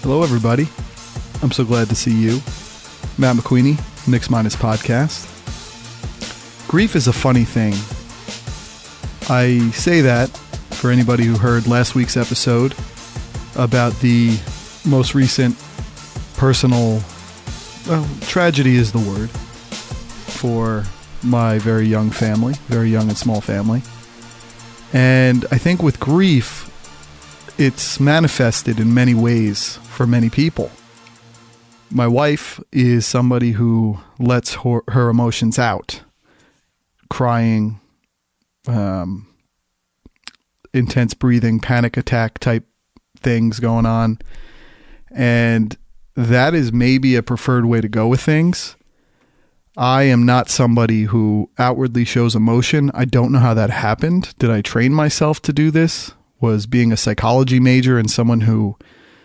Hello, everybody. I'm so glad to see you. Matt McQueenie, Nick's Minus Podcast. Grief is a funny thing. I say that for anybody who heard last week's episode about the most recent personal, tragedy is the word, for my very young family, very young and small family. And I think with grief, it's manifested in many ways for many people. My wife is somebody who lets her emotions out. Crying, intense breathing, panic attack type things going on. And that is maybe a preferred way to go with things. I am not somebody who outwardly shows emotion. I don't know how that happened. Did I train myself to do this? Was being a psychology major and someone who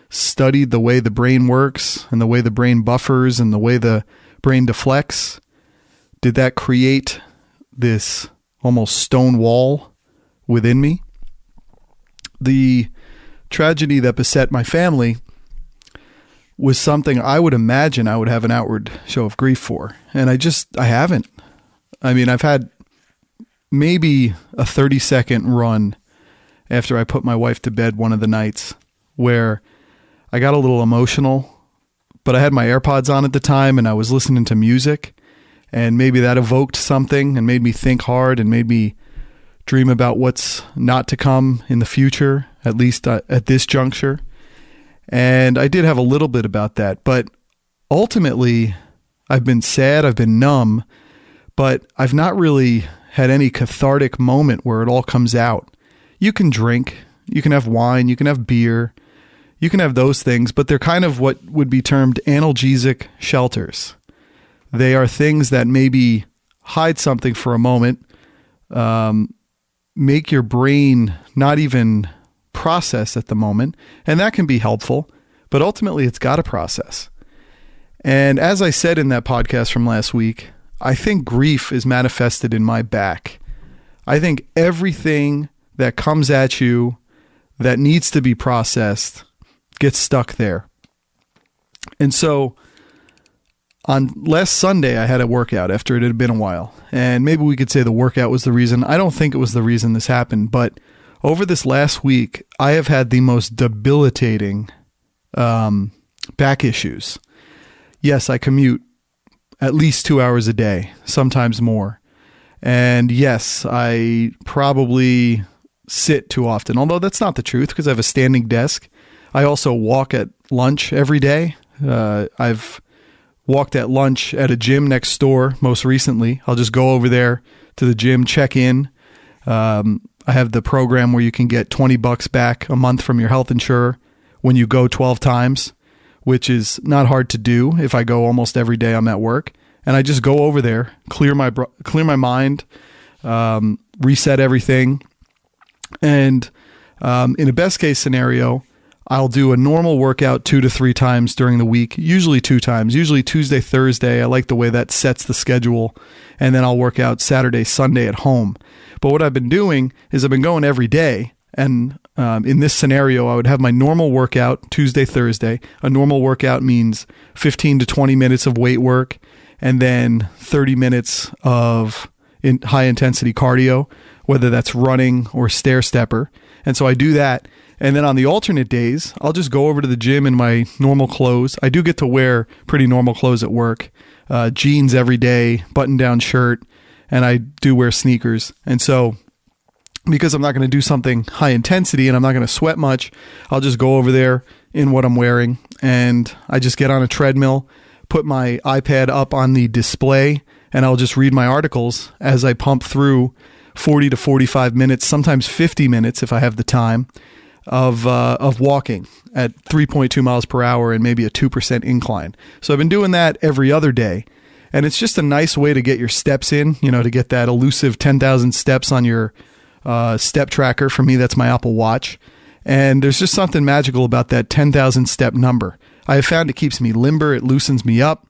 studied the way the brain works and the way the brain buffers and the way the brain deflects. Did that create this almost stone wall within me? The tragedy that beset my family was something I would imagine I would have an outward show of grief for. And I haven't. I mean, I've had maybe a 30-second run after I put my wife to bed one of the nights where I got a little emotional, but I had my AirPods on at the time and I was listening to music, and maybe that evoked something and made me think hard and made me dream about what's not to come in the future, at least at this juncture. And I did have a little bit about that, but ultimately I've been sad, I've been numb, but I've not really had any cathartic moment where it all comes out. You can drink, you can have wine, you can have beer, you can have those things, but they're kind of what would be termed analgesic shelters. They are things that maybe hide something for a moment, make your brain not even process at the moment, and that can be helpful, but ultimately it's got to process. And as I said in that podcast from last week, I think grief is manifested in my back. I think everything that comes at you that needs to be processed gets stuck there. And so on last Sunday, I had a workout after it had been a while. And maybe we could say the workout was the reason. I don't think it was the reason this happened. But over this last week, I have had the most debilitating back issues. Yes, I commute at least 2 hours a day, sometimes more. And yes, I probably sit too often, although that's not the truth because I have a standing desk. I also walk at lunch every day. I've walked at lunch at a gym next door most recently. I'll just go over there to the gym, check in. I have the program where you can get $20 back a month from your health insurer when you go 12 times, which is not hard to do if I go almost every day I'm at work. And I just go over there, clear my mind, reset everything. And in a best case scenario, I'll do a normal workout 2 to 3 times during the week, usually 2 times, usually Tuesday, Thursday. I like the way that sets the schedule. And then I'll work out Saturday, Sunday at home. But what I've been doing is I've been going every day. And in this scenario, I would have my normal workout Tuesday, Thursday. A normal workout means 15 to 20 minutes of weight work and then 30 minutes of high intensity cardio, whether that's running or stair stepper. And so I do that. And then on the alternate days, I'll just go over to the gym in my normal clothes. I do get to wear pretty normal clothes at work, jeans every day, button down shirt, and I do wear sneakers. And so because I'm not going to do something high intensity and I'm not going to sweat much, I'll just go over there in what I'm wearing. And I just get on a treadmill, put my iPad up on the display, and I'll just read my articles as I pump through 40 to 45 minutes, sometimes 50 minutes if I have the time, of walking at 3.2 miles per hour and maybe a 2% incline. So I've been doing that every other day. And it's just a nice way to get your steps in, to get that elusive 10,000 steps on your step tracker. For me, that's my Apple Watch. And there's just something magical about that 10,000 step number. I have found it keeps me limber. It loosens me up.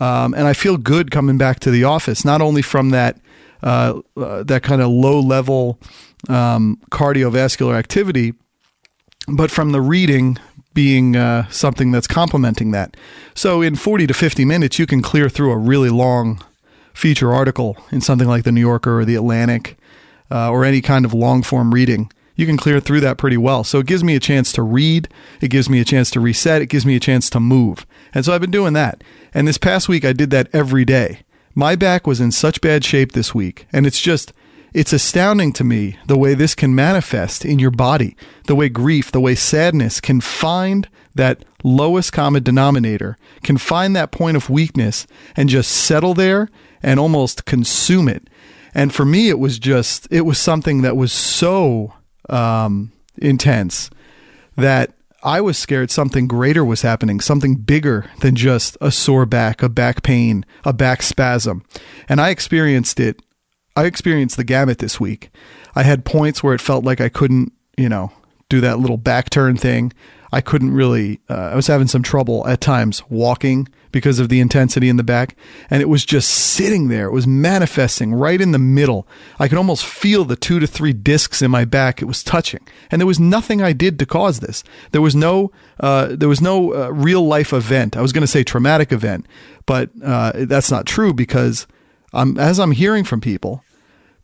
And I feel good coming back to the office, not only from that kind of low level cardiovascular activity, but from the reading being something that's complementing that. So in 40 to 50 minutes, you can clear through a really long feature article in something like the New Yorker or the Atlantic, or any kind of long form reading. You can clear through that pretty well. So it gives me a chance to read. It gives me a chance to reset. It gives me a chance to move. And so I've been doing that. And this past week, I did that every day. My back was in such bad shape this week. And it's astounding to me the way this can manifest in your body, the way grief, the way sadness can find that lowest common denominator, can find that point of weakness and just settle there and almost consume it. And for me, it was something that was so intense that I was scared something greater was happening, something bigger than just a sore back, a back pain, a back spasm. And I experienced it. I experienced the gamut this week. I had points where it felt like I couldn't, do that little back turn thing. I couldn't really, I was having some trouble at times walking because of the intensity in the back. And it was just sitting there. It was manifesting right in the middle. I could almost feel the 2 to 3 discs in my back. It was touching. And there was nothing I did to cause this. There was no real life event. I was going to say traumatic event, but that's not true because as I'm hearing from people,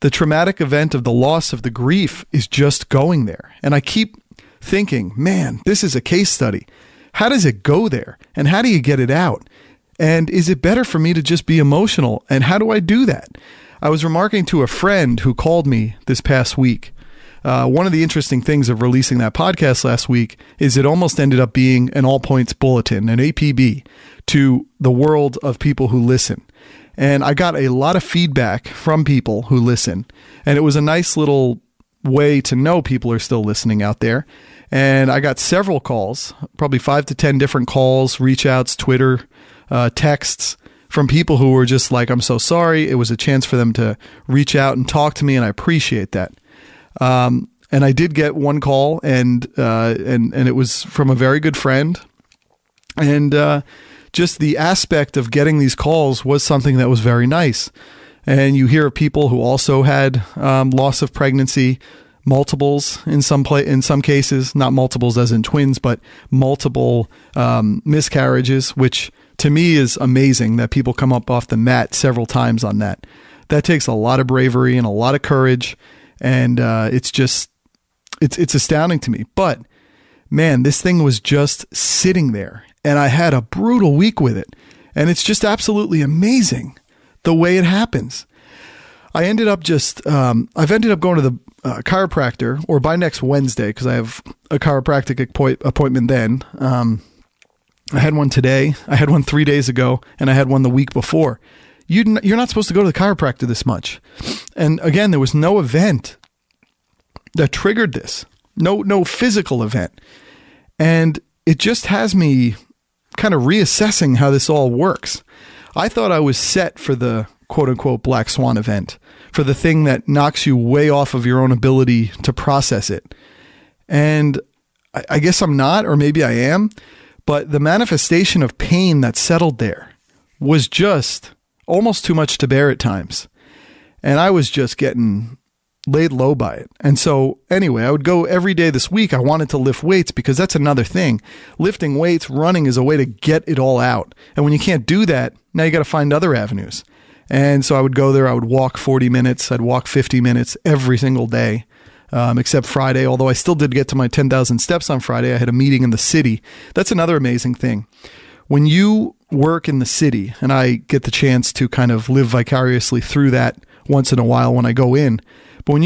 the traumatic event of the loss of the grief is just going there. And I keep thinking, man, this is a case study. How does it go there? And how do you get it out? And is it better for me to just be emotional? And how do I do that? I was remarking to a friend who called me this past week. One of the interesting things of releasing that podcast last week is it almost ended up being an all points bulletin, an APB, to the world of people who listen. And I got a lot of feedback from people who listen. And it was a nice little way to know people are still listening out there. And I got several calls, probably 5 to 10 different calls, reach outs, Twitter, texts from people who were just like, I'm so sorry. It was a chance for them to reach out and talk to me. And I appreciate that. And I did get one call and it was from a very good friend. And, just the aspect of getting these calls was something that was very nice. And you hear of people who also had loss of pregnancy, multiples in some cases, not multiples as in twins, but multiple miscarriages, which to me is amazing that people come up off the mat several times on that. That takes a lot of bravery and a lot of courage. And it's astounding to me. But man, this thing was just sitting there. And I had a brutal week with it. And it's just absolutely amazing the way it happens. I've ended up going to the chiropractor, or by next Wednesday, because I have a chiropractic appointment then. I had one today. I had one 3 days ago, and I had one the week before. You're not supposed to go to the chiropractor this much. And again, there was no event that triggered this. No physical event. And it just has me kind of reassessing how this all works. I thought I was set for the quote unquote black swan event, for the thing that knocks you way off of your own ability to process it. And I guess I'm not, or maybe I am, but the manifestation of pain that settled there was just almost too much to bear at times. And I was just getting laid low by it. And so anyway, I would go every day this week. I wanted to lift weights because that's another thing. Lifting weights, running is a way to get it all out. And when you can't do that, now you got to find other avenues. And so I would go there. I would walk 40 minutes. I'd walk 50 minutes every single day, except Friday. Although I still did get to my 10,000 steps on Friday. I had a meeting in the city. That's another amazing thing. When you work in the city, and I get the chance to kind of live vicariously through that once in a while when I go in, but when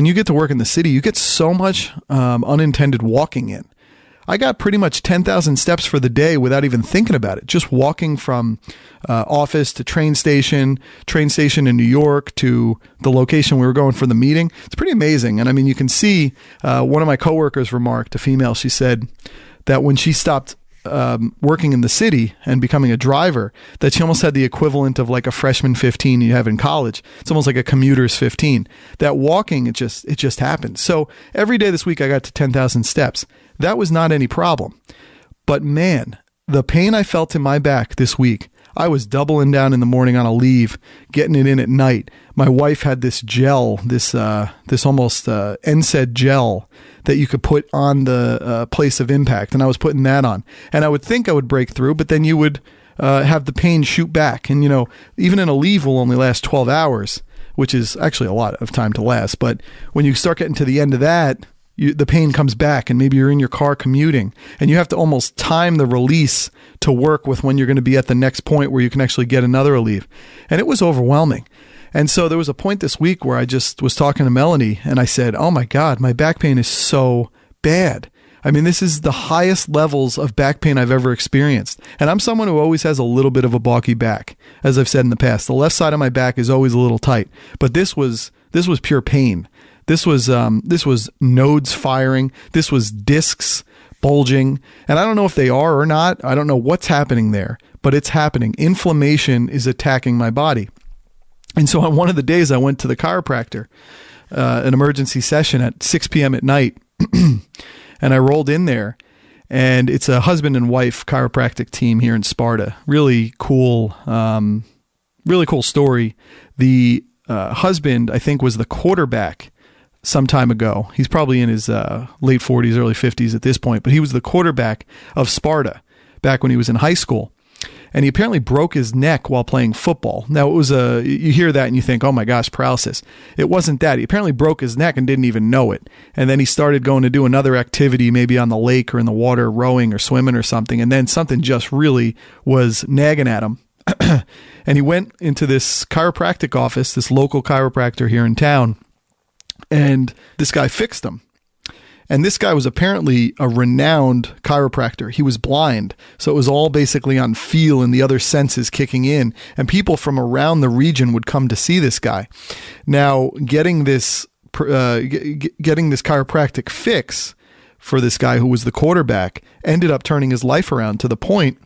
you get to work in the city, you get so much unintended walking in. I got pretty much 10,000 steps for the day without even thinking about it. Just walking from office to train station in New York to the location we were going for the meeting. It's pretty amazing. And I mean, you can see one of my coworkers remarked, a female, she said that when she stopped working in the city and becoming a driver, that she almost had the equivalent of like a freshman 15 you have in college. It's almost like a commuter's 15. That walking, it just happened. So every day this week I got to 10,000 steps. That was not any problem. But man, the pain I felt in my back this week, I was doubling down in the morning on a leave, getting it in at night. My wife had this gel, this almost NSAID gel that you could put on the place of impact, and I was putting that on. And I would think I would break through, but then you would have the pain shoot back. And, even in a leave will only last 12 hours, which is actually a lot of time to last. But when you start getting to the end of that, the pain comes back, and maybe you're in your car commuting, and you have to almost time the release to work with when you're going to be at the next point where you can actually get another relief. And it was overwhelming. And so there was a point this week where I just was talking to Melanie, and I said, oh my God, my back pain is so bad. I mean, this is the highest levels of back pain I've ever experienced. And I'm someone who always has a little bit of a balky back. As I've said in the past, the left side of my back is always a little tight, but this was pure pain. This was nodes firing. This was discs bulging. And I don't know if they are or not. I don't know what's happening there, but it's happening. Inflammation is attacking my body. And so on one of the days I went to the chiropractor, an emergency session at 6 p.m. at night, and I rolled in there, and it's a husband and wife chiropractic team here in Sparta. Really cool story. The husband, I think, was the quarterback some time ago. He's probably in his late 40s, early 50s at this point, but he was the quarterback of Sparta back when he was in high school. And he apparently broke his neck while playing football. Now, it was you hear that and you think, oh my gosh, paralysis. It wasn't that. He apparently broke his neck and didn't even know it. And then he started going to do another activity, maybe on the lake or in the water, rowing or swimming or something. And then something just really was nagging at him. And he went into this chiropractic office, this local chiropractor here in town, and this guy fixed him. And this guy was apparently a renowned chiropractor. He was blind, so it was all basically on feel and the other senses kicking in. And people from around the region would come to see this guy. Now, getting this chiropractic fix for this guy who was the quarterback ended up turning his life around to the point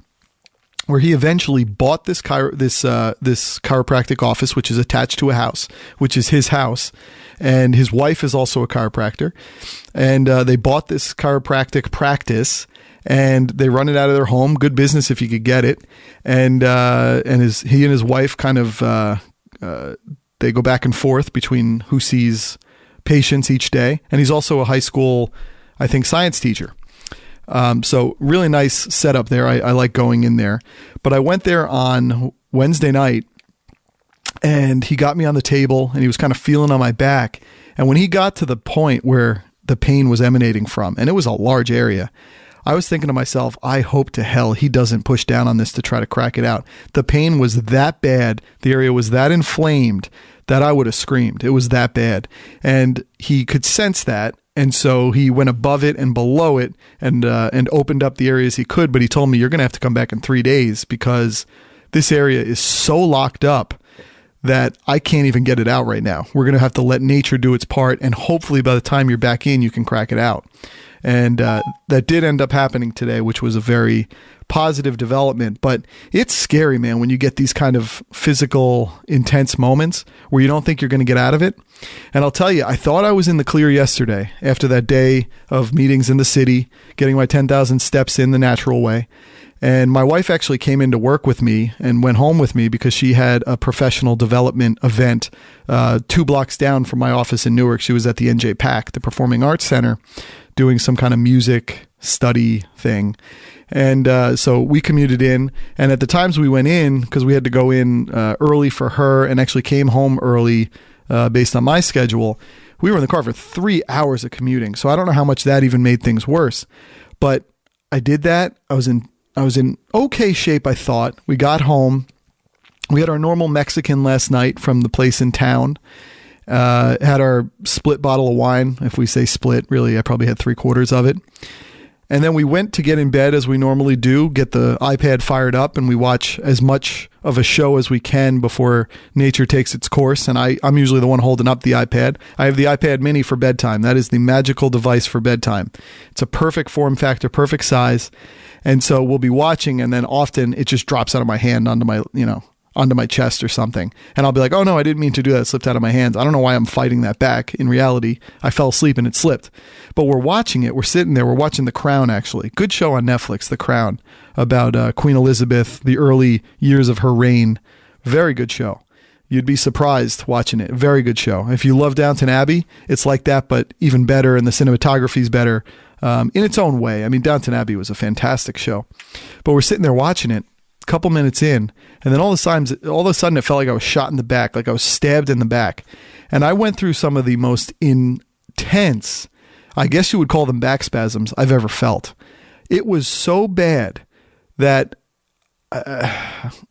where he eventually bought this chiropractic office, which is attached to a house, which is his house. And his wife is also a chiropractor. And they bought this chiropractic practice, and they run it out of their home. Good business if you could get it. And he and his wife kind of they go back and forth between who sees patients each day. And he's also a high school, I think, science teacher. So really nice setup there. I like going in there. But I went there on Wednesday night, and he got me on the table, and he was kind of feeling on my back. And when he got to the point where the pain was emanating from, and it was a large area, I was thinking to myself, I hope to hell he doesn't push down on this to try to crack it out. The pain was that bad. The area was that inflamed that I would have screamed. It was that bad. And he could sense that. And so he went above it and below it and opened up the areas he could. But he told me, you're going to have to come back in 3 days because this area is so locked up that I can't even get it out right now. We're going to have to let nature do its part. And hopefully by the time you're back in, you can crack it out. And that did end up happening today, which was a very positive development. But it's scary, man, when you get these kind of physical, intense moments where you don't think you're going to get out of it. And I'll tell you, I thought I was in the clear yesterday after that day of meetings in the city, getting my 10,000 steps in the natural way. And my wife actually came in to work with me and went home with me because she had a professional development event 2 blocks down from my office in Newark. She was at the NJ PAC, the Performing Arts Center, doing some kind of music study thing. And so we commuted in. And at the times we went in, because we had to go in early for her and actually came home early based on my schedule, we were in the car for 3 hours of commuting. So I don't know how much that even made things worse. But I did that. I was in okay shape, I thought. We got home. We had our normal Mexican last night from the place in town. Had our split bottle of wine. If we say split, really, I probably had 3/4 of it. And then we went to get in bed as we normally do, get the iPad fired up, and we watch as much of a show as we can before nature takes its course. And I'm usually the one holding up the iPad. I have the iPad mini for bedtime. That is the magical device for bedtime. It's a perfect form factor, perfect size. And so we'll be watching, and then often it just drops out of my hand onto my, onto my chest or something. And I'll be like, oh no, I didn't mean to do that. It slipped out of my hands. I don't know why I'm fighting that back. In reality, I fell asleep and it slipped. But we're watching it. We're sitting there. We're watching The Crown, actually. Good show on Netflix, The Crown, about Queen Elizabeth, the early years of her reign. Very good show. You'd be surprised watching it. Very good show. If you love Downton Abbey, it's like that, but even better, and the cinematography's better in its own way. I mean, Downton Abbey was a fantastic show. But we're sitting there watching it, a couple minutes in, and then all of a sudden it felt like I was shot in the back, like I was stabbed in the back. And I went through some of the most intense, I guess you would call them back spasms, I've ever felt. It was so bad that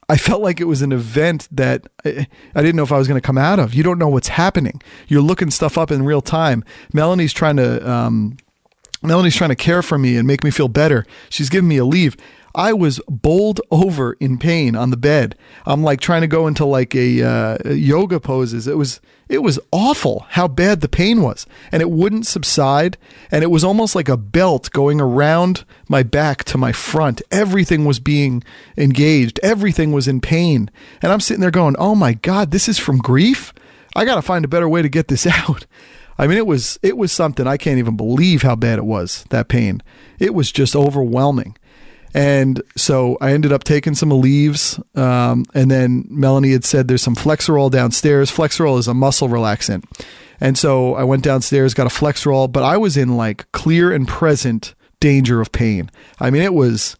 I felt like it was an event that I didn't know if I was going to come out of. You don't know what's happening. You're looking stuff up in real time. Melanie's trying to care for me and make me feel better. She's giving me a leave. I was bowled over in pain on the bed. I'm like trying to go into like a yoga poses. It was awful how bad the pain was, and it wouldn't subside. And it was almost like a belt going around my back to my front. Everything was being engaged. Everything was in pain. And I'm sitting there going, oh my God, this is from grief. I got to find a better way to get this out. I mean, it was something. I can't even believe how bad it was, that pain. It was just overwhelming. And so I ended up taking some Aleve, and then Melanie had said there's some Flexerol downstairs. Flexerol is a muscle relaxant. And so I went downstairs, got a Flexerol, but I was in like clear and present danger of pain. I mean, it was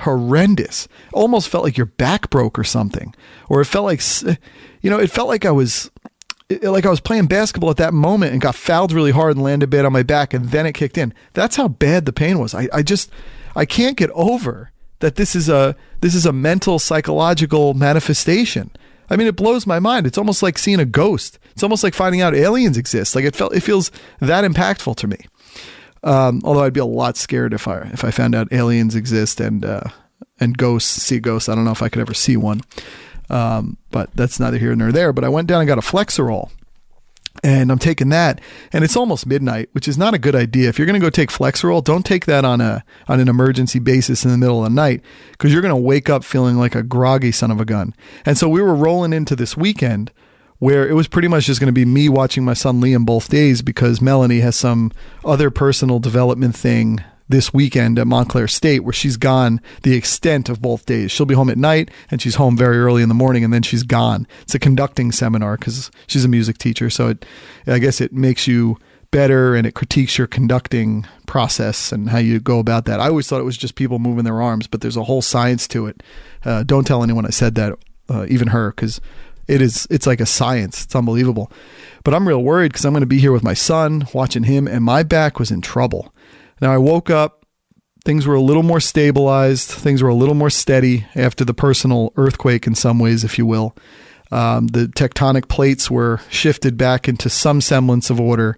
horrendous. Almost felt like your back broke or something. Or it felt like, it felt like I was playing basketball at that moment and got fouled really hard and landed bad on my back, and then it kicked in. That's how bad the pain was. I can't get over that this is a mental, psychological manifestation. I mean, it blows my mind. It's almost like seeing a ghost. It's almost like finding out aliens exist. Like it feels that impactful to me. Although I'd be a lot scared if I found out aliens exist and see ghosts. I don't know if I could ever see one. But that's neither here nor there. But I went down and got a Flexerol. And I'm taking that, and it's almost midnight, which is not a good idea. If you're going to go take Flexerol, don't take that on an emergency basis in the middle of the night, because you're going to wake up feeling like a groggy son of a gun. And so we were rolling into this weekend where it was pretty much just going to be me watching my son Liam both days, because Melanie has some other personal development thing this weekend at Montclair State where she's gone the extent of both days. She'll be home at night, and she's home very early in the morning, and then she's gone. It's a conducting seminar because she's a music teacher. So I guess it makes you better, and it critiques your conducting process and how you go about that. I always thought it was just people moving their arms, but there's a whole science to it. Don't tell anyone I said that, even her, because it's like a science. It's unbelievable. But I'm real worried because I'm going to be here with my son, watching him, and my back was in trouble. Now, I woke up, things were a little more stabilized, things were a little more steady after the personal earthquake in some ways, if you will. The tectonic plates were shifted back into some semblance of order.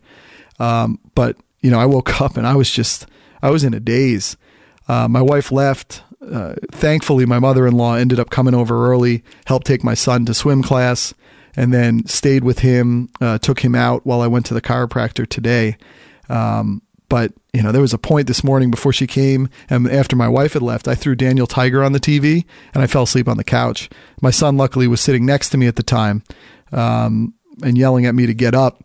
But, I woke up and I was in a daze. My wife left. Thankfully, my mother-in-law ended up coming over early, helped take my son to swim class, and then stayed with him, took him out while I went to the chiropractor today. But, there was a point this morning before she came, and after my wife had left, I threw Daniel Tiger on the TV, and I fell asleep on the couch. My son, luckily, was sitting next to me at the time, and yelling at me to get up.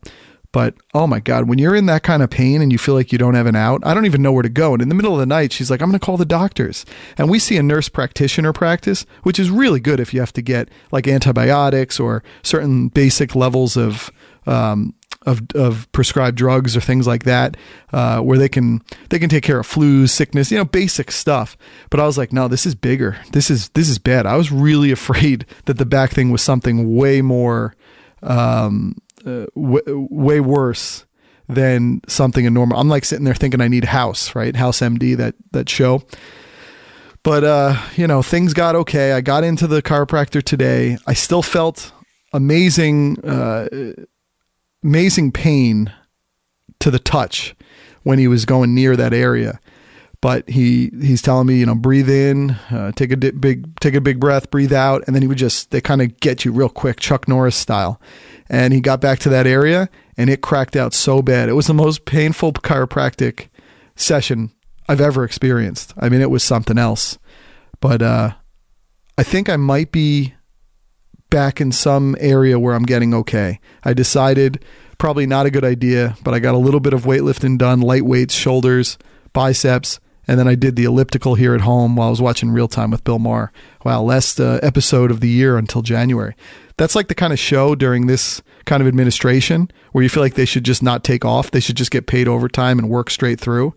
But, oh my God, when you're in that kind of pain and you feel like you don't have an out, I don't even know where to go. And in the middle of the night, she's like, I'm going to call the doctors. And we see a nurse practitioner practice, which is really good if you have to get like antibiotics or certain basic levels of prescribed drugs or things like that, where they can take care of flus, sickness, basic stuff. But I was like, no, this is bigger. This is bad. I was really afraid that the back thing was something way more, way worse than something in normal. I'm like sitting there thinking I need House, right? House MD, that show. But, things got okay. I got into the chiropractor today. I still felt amazing pain to the touch when he was going near that area. But he's telling me, breathe in, take a big breath, breathe out. And then they kind of get you real quick, Chuck Norris style. And he got back to that area and it cracked out so bad. It was the most painful chiropractic session I've ever experienced. I mean, it was something else. But I think I might be back in some area where I'm getting okay. I decided probably not a good idea, but I got a little bit of weightlifting done, light weights, shoulders, biceps, and then I did the elliptical here at home while I was watching Real Time with Bill Maher. Wow, last episode of the year until January. That's like the kind of show during this kind of administration where you feel like they should just not take off. They should just get paid overtime and work straight through.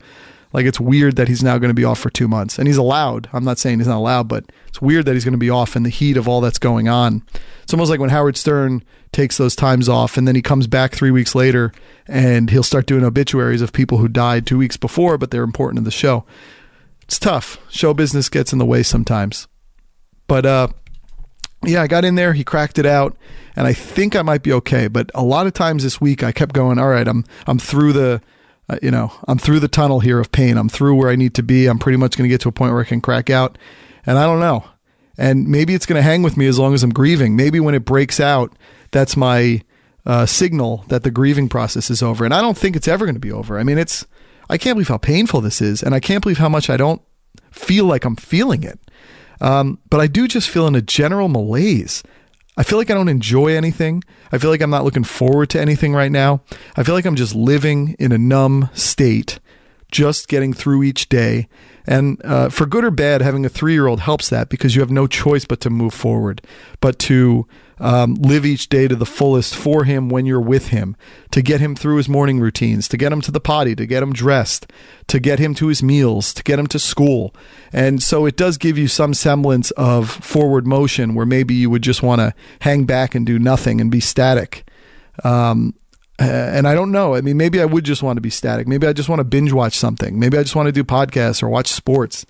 Like, it's weird that he's now going to be off for 2 months. And he's allowed. I'm not saying he's not allowed, but it's weird that he's going to be off in the heat of all that's going on. It's almost like when Howard Stern takes those times off and then he comes back 3 weeks later and he'll start doing obituaries of people who died 2 weeks before, but they're important to the show. It's tough. Show business gets in the way sometimes. But yeah, I got in there. He cracked it out, and I think I might be okay. But a lot of times this week, I kept going, all right, I'm through the, I'm through the tunnel here of pain. I'm through where I need to be. I'm pretty much going to get to a point where I can crack out. And I don't know. And maybe it's going to hang with me as long as I'm grieving. Maybe when it breaks out, that's my signal that the grieving process is over. And I don't think it's ever going to be over. I mean, I can't believe how painful this is. And I can't believe how much I don't feel like I'm feeling it. But I do just feel in a general malaise. I feel like I don't enjoy anything. I feel like I'm not looking forward to anything right now. I feel like I'm just living in a numb state, just getting through each day. And for good or bad, having a 3-year-old helps that because you have no choice but to move forward, but to live each day to the fullest for him when you're with him, to get him through his morning routines, to get him to the potty, to get him dressed, to get him to his meals, to get him to school. And so it does give you some semblance of forward motion where maybe you would just want to hang back and do nothing and be static. And I don't know. I mean, maybe I would just want to be static. Maybe I just want to binge watch something. Maybe I just want to do podcasts or watch sports.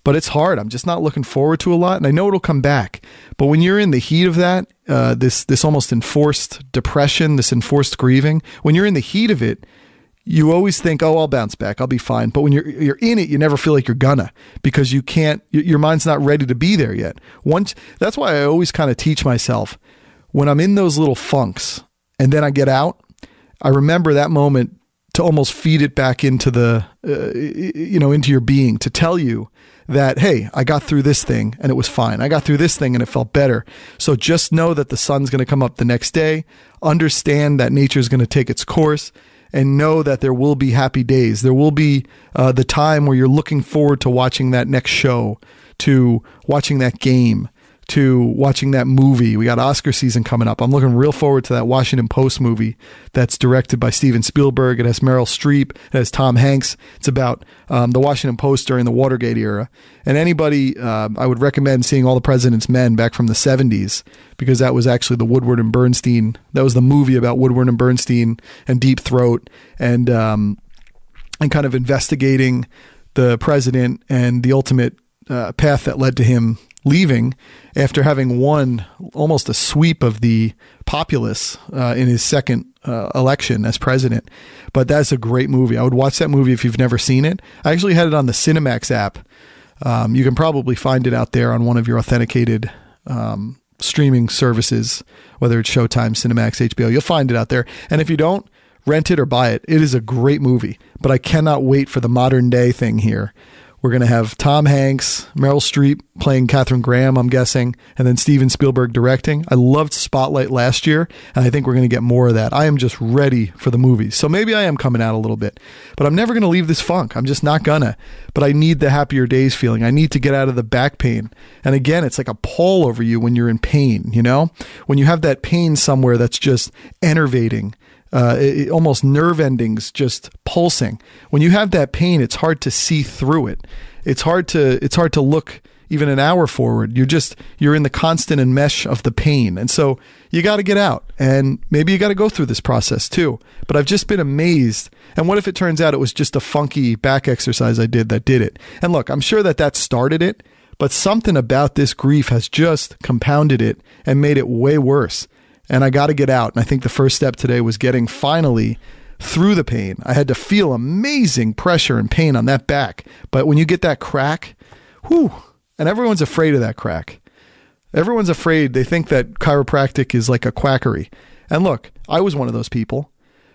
But it's hard. I'm just not looking forward to a lot, and I know it'll come back. But when you're in the heat of that, this almost enforced depression, this enforced grieving, when you're in the heat of it, you always think, oh, I'll bounce back, I'll be fine. But when you're in it, you never feel like you're gonna, because you can't. Your mind's not ready to be there yet. That's why I always kind of teach myself when I'm in those little funks, and then I get out. I remember that moment to almost feed it back into the, into your being, to tell you that, hey, I got through this thing and it was fine. I got through this thing and it felt better. So just know that the sun's going to come up the next day. Understand that nature is going to take its course, and know that there will be happy days. There will be the time where you're looking forward to watching that next show, to watching that game, to watching that movie. We got Oscar season coming up. I'm looking real forward to that Washington Post movie that's directed by Steven Spielberg. It has Meryl Streep. It has Tom Hanks. It's about the Washington Post during the Watergate era. And anybody, I would recommend seeing All the President's Men back from the 70s, because that was actually the Woodward and Bernstein. That was the movie about Woodward and Bernstein and Deep Throat, and kind of investigating the president and the ultimate path that led to him leaving after having won almost a sweep of the populace in his second election as president. But that's a great movie. I would watch that movie if you've never seen it. I actually had it on the Cinemax app. You can probably find it out there on one of your authenticated streaming services, whether it's Showtime, Cinemax, HBO. You'll find it out there. And if you don't, rent it or buy it. It is a great movie. But I cannot wait for the modern day thing here. We're going to have Tom Hanks, Meryl Streep playing Katharine Graham, I'm guessing, and then Steven Spielberg directing. I loved Spotlight last year, and I think we're going to get more of that. I am just ready for the movies. So maybe I am coming out a little bit, but I'm never going to leave this funk. I'm just not gonna. But I need the happier days feeling. I need to get out of the back pain. And again, it's like a pall over you when you're in pain, you know? When you have that pain somewhere that's just enervating, almost nerve endings just pulsing. When you have that pain, it's hard to see through it. It's hard to look even an hour forward. You're in the constant enmesh of the pain. And so you got to get out, and maybe you got to go through this process too. But I've just been amazed. And what if it turns out it was just a funky back exercise I did that did it? And look, I'm sure that started it, but something about this grief has just compounded it and made it way worse. And I got to get out. And I think the first step today was getting finally through the pain. I had to feel amazing pressure and pain on that back. But when you get that crack, whew, and everyone's afraid of that crack. Everyone's afraid. They think that chiropractic is like a quackery. And look, I was one of those people.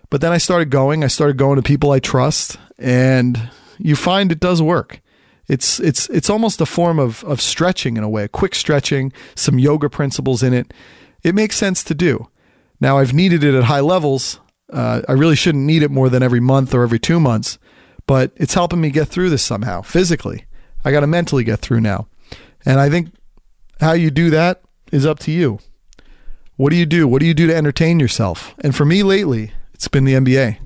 But then I started going to people I trust, and you find it does work. It's almost a form of stretching in a way, quick stretching, some yoga principles in it. it makes sense to do. Now, I've needed it at high levels. I really shouldn't need it more than every month or every 2 months, but it's helping me get through this somehow, physically. I got to mentally get through now. And I think how you do that is up to you. What do you do? What do you do to entertain yourself? And for me lately, it's been the NBA.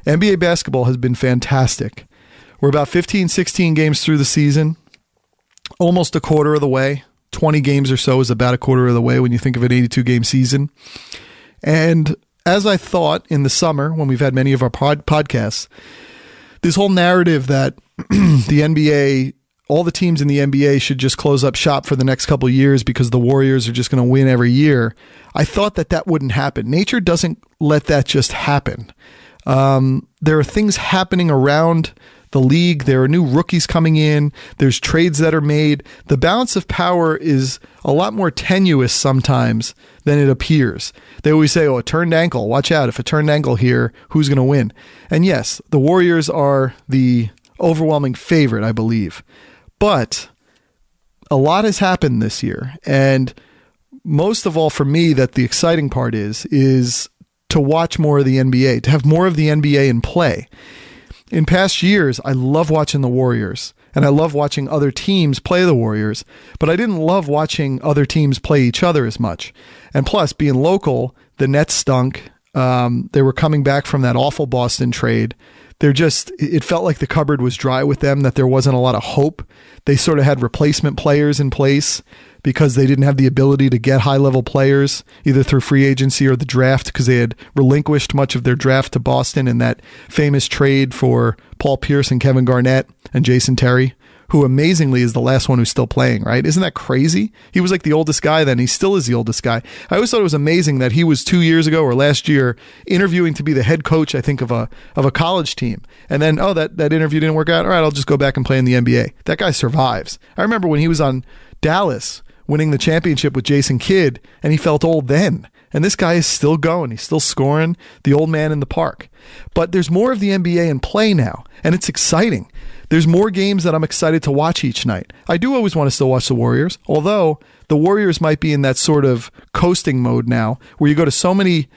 NBA basketball has been fantastic. We're about 15, 16 games through the season, almost a quarter of the way. 20 games or so is about a quarter of the way when you think of an 82-game season. And as I thought in the summer, when we've had many of our podcasts, this whole narrative that the NBA, all the teams in the NBA should just close up shop for the next couple of years because the Warriors are just going to win every year. I thought that wouldn't happen. Nature doesn't let that just happen. There are things happening around the league. There are new rookies coming in. There's trades that are made. The balance of power is a lot more tenuous sometimes than it appears. They always say, a turned ankle. Watch out. If a turned ankle here, who's going to win? And yes, the Warriors are the overwhelming favorite, I believe. But a lot has happened this year. And most of all for me, that the exciting part is to watch more of the NBA, to have more of the NBA in play. In past years, I love watching the Warriors, and I love watching other teams play the Warriors, but I didn't love watching other teams play each other as much. And plus, being local, the Nets stunk. They were coming back from that awful Boston trade. It felt like the cupboard was dry with them, that there wasn't a lot of hope. They sort of had replacement players in place because they didn't have the ability to get high-level players, either through free agency or the draft, because they had relinquished much of their draft to Boston in that famous trade for Paul Pierce and Kevin Garnett and Jason Terry, who amazingly is the last one who's still playing, right? Isn't that crazy? He was like the oldest guy then. He still is the oldest guy. I always thought it was amazing that he was 2 years ago or last year interviewing to be the head coach, I think, of a college team. And then, that interview didn't work out. All right, I'll just go back and play in the NBA. That guy survives. I remember when he was on Dallas winning the championship with Jason Kidd, and he felt old then. And this guy is still going. He's still scoring, the old man in the park. But there's more of the NBA in play now, and it's exciting. There's more games that I'm excited to watch each night. I do always want to still watch the Warriors, although the Warriors might be in that sort of coasting mode now, where you go to so many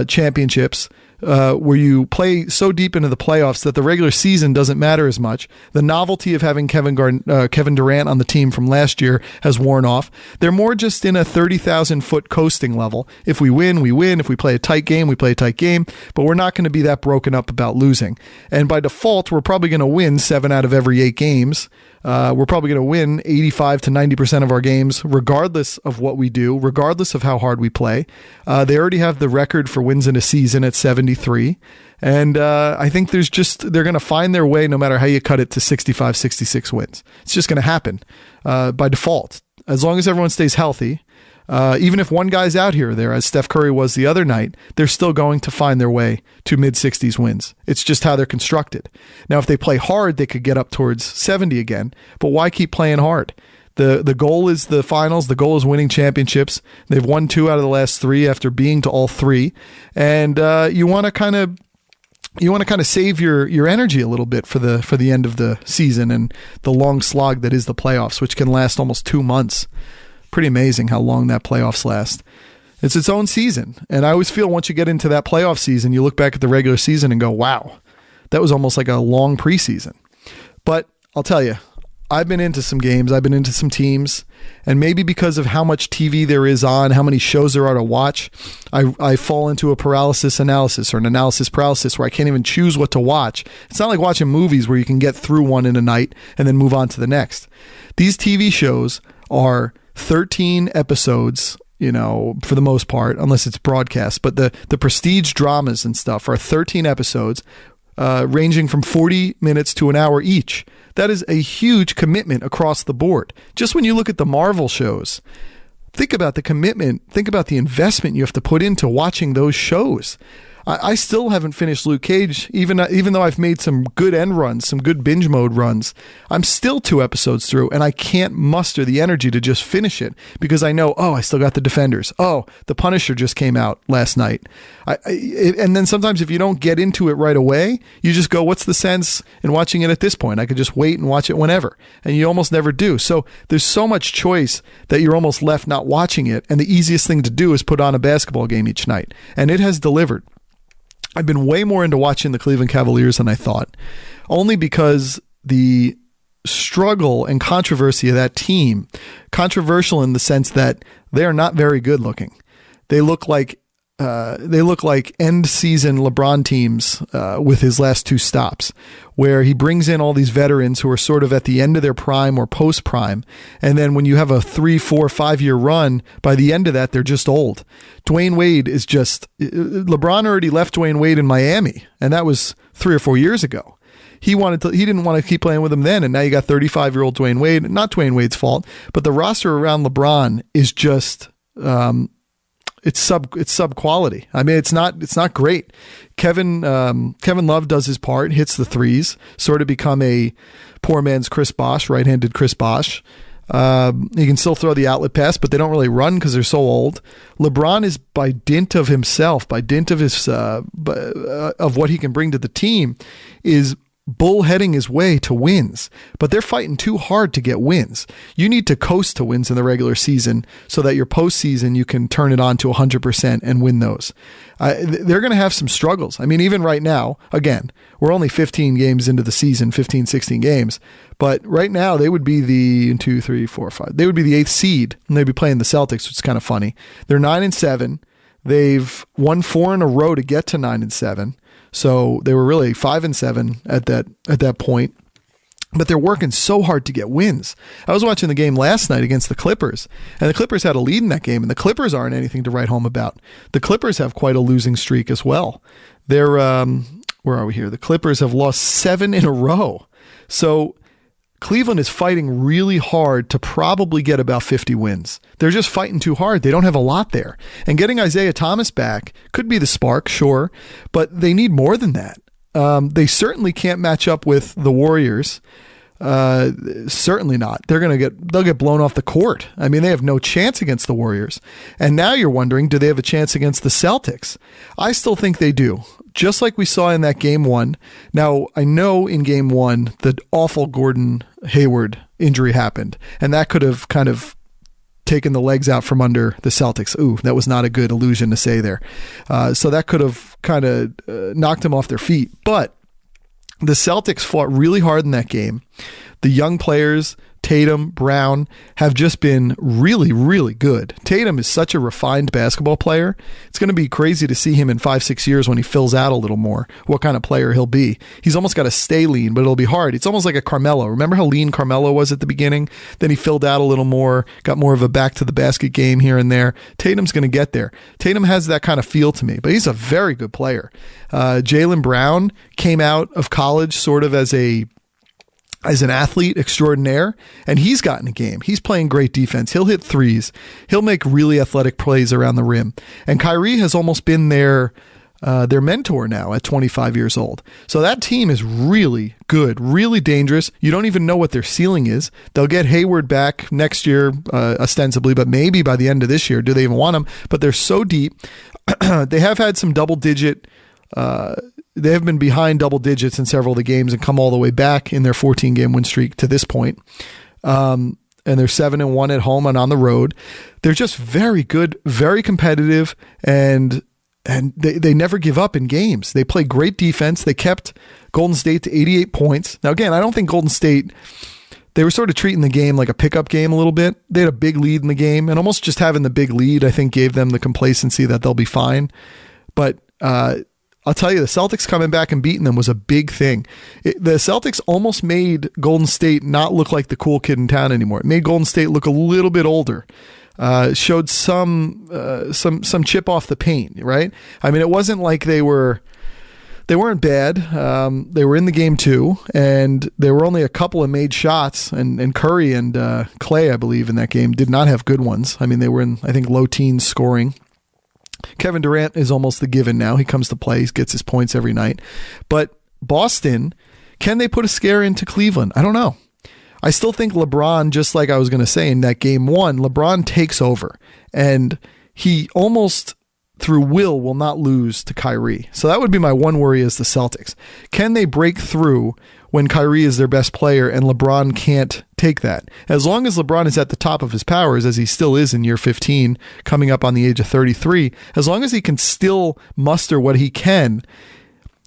championships, where you play so deep into the playoffs that the regular season doesn't matter as much. The novelty of having Kevin Durant on the team from last year has worn off. They're more just in a 30,000-foot coasting level. If we win, we win. If we play a tight game, we play a tight game. But we're not going to be that broken up about losing. And by default, we're probably going to win 7 out of every 8 games. We're probably going to win 85 to 90% of our games, regardless of what we do, regardless of how hard we play. They already have the record for wins in a season at 73. And I think they're going to find their way, no matter how you cut it, to 65, 66 wins. It's just going to happen by default. As long as everyone stays healthy, even if one guy's out here or there, as Steph Curry was the other night, they're still going to find their way to mid-60s wins. It's just how they're constructed. Now, if they play hard, they could get up towards 70 again, but why keep playing hard? The goal is the finals. The goal is winning championships. They've won 2 out of the last 3 after being to all 3, and you want to kind of save your energy a little bit for the end of the season and the long slog that is the playoffs, which can last almost 2 months. Pretty amazing how long that playoffs last. It's its own season. And I always feel once you get into that playoff season, you look back at the regular season and go, wow, that was almost like a long preseason. But I'll tell you, I've been into some games. I've been into some teams. And maybe because of how much TV there is on, how many shows there are to watch, I fall into a paralysis analysis or an analysis paralysis where I can't even choose what to watch. It's not like watching movies where you can get through one in a night and then move on to the next. These TV shows are 13 episodes, for the most part, unless it's broadcast. But the prestige dramas and stuff are 13 episodes, ranging from 40 minutes to an hour each. That is a huge commitment across the board. Just when you look at the Marvel shows, think about the commitment, think about the investment you have to put into watching those shows. I still haven't finished Luke Cage, even though I've made some good end runs, some good binge mode runs. I'm still 2 episodes through, and I can't muster the energy to just finish it because I know, I still got the Defenders. Oh, the Punisher just came out last night. And then sometimes if you don't get into it right away, you just go, what's the sense in watching it at this point? I could just wait and watch it whenever. And you almost never do. So there's so much choice that you're almost left not watching it. And the easiest thing to do is put on a basketball game each night. And it has delivered. I've been way more into watching the Cleveland Cavaliers than I thought, only because the struggle and controversy of that team, controversial in the sense that they are not very good looking. They look like end season LeBron teams with his last 2 stops, where he brings in all these veterans who are sort of at the end of their prime or post prime. And then when you have a 3, 4, 5 year run, by the end of that, they're just old. Dwayne Wade is just, LeBron already left Dwayne Wade in Miami, and that was 3 or 4 years ago. He didn't want to keep playing with him then, and now you got 35-year-old Dwayne Wade. Not Dwayne Wade's fault, but the roster around LeBron is just it's sub quality. I mean, it's not great. Kevin Love does his part, hits the threes, sort of become a poor man's Chris Bosh, right-handed Chris Bosh. He can still throw the outlet pass, but they don't really run because they're so old. LeBron is, by dint of himself, by dint of his of what he can bring to the team, is bullheading his way to wins, but they're fighting too hard to get wins. You need to coast to wins in the regular season so that your postseason, you can turn it on to 100% and win those. They're going to have some struggles. I mean, even right now, again, we're only 15 games into the season, 15, 16 games, but right now they would be the 2, 3, 4, 5. They would be the 8th seed, and they'd be playing the Celtics, which is kind of funny. They're 9-7. They've won 4 in a row to get to 9-7. So they were really 5-7 at that point, but they're working so hard to get wins. I was watching the game last night against the Clippers, and the Clippers had a lead in that game, and the Clippers aren't anything to write home about. The Clippers have quite a losing streak as well. They're where are we here? The Clippers have lost 7 in a row. So Cleveland is fighting really hard to probably get about 50 wins. They're just fighting too hard. They don't have a lot there. And getting Isaiah Thomas back could be the spark, sure, but they need more than that. They certainly can't match up with the Warriors. Certainly not. They'll get blown off the court. I mean, they have no chance against the Warriors. And now you're wondering, do they have a chance against the Celtics? I still think they do. Just like we saw in that game 1. Now, I know in game 1, the awful Gordon Hayward injury happened, and that could have kind of taken the legs out from under the Celtics. Ooh, that was not a good allusion to say there. So that could have kind of knocked them off their feet. But the Celtics fought really hard in that game. The young players, Tatum, Brown, have just been really, really good. Tatum is such a refined basketball player. It's going to be crazy to see him in 5-6 years when he fills out a little more, what kind of player he'll be. He's almost got to stay lean, but it'll be hard. It's almost like a Carmelo. Remember how lean Carmelo was at the beginning? Then he filled out a little more, got more of a back to the basket game here and there. Tatum's going to get there. Tatum has that kind of feel to me, but he's a very good player. Jaylen Brown came out of college sort of as an athlete extraordinaire, and he's gotten a game. He's playing great defense. He'll hit threes. He'll make really athletic plays around the rim. And Kyrie has almost been their mentor now at 25 years old. So that team is really good, really dangerous. You don't even know what their ceiling is. They'll get Hayward back next year, ostensibly, but maybe by the end of this year. Do they even want him? But they're so deep. They have had some double-digit they have been behind double digits in several of the games and come all the way back in their 14-game win streak to this point. And they're 7-1 at home and on the road. They're just very good, very competitive, and they never give up in games. They play great defense. They kept Golden State to 88 points. Now, again, I don't think Golden State, they were sort of treating the game like a pickup game a little bit. They had a big lead in the game, and almost just having the big lead, I think, gave them the complacency that they'll be fine. But I'll tell you, the Celtics coming back and beating them was a big thing. The Celtics almost made Golden State not look like the cool kid in town anymore. It made Golden State look a little bit older. Showed some chip off the paint, right? I mean, it wasn't like they weren't bad. They were in the game too, and there were only a couple of made shots, and Curry and Clay, I believe, in that game did not have good ones. I mean, they were in, I think, low teens scoring. Kevin Durant is almost the given now. He comes to play. He gets his points every night. But Boston, can they put a scare into Cleveland? I don't know. I still think LeBron, just like I was going to say in that game one, LeBron takes over. And he almost, through will not lose to Kyrie. So that would be my one worry as the Celtics. Can they break through when Kyrie is their best player and LeBron can't take that? As long as LeBron is at the top of his powers, as he still is in year 15, coming up on the age of 33, as long as he can still muster what he can,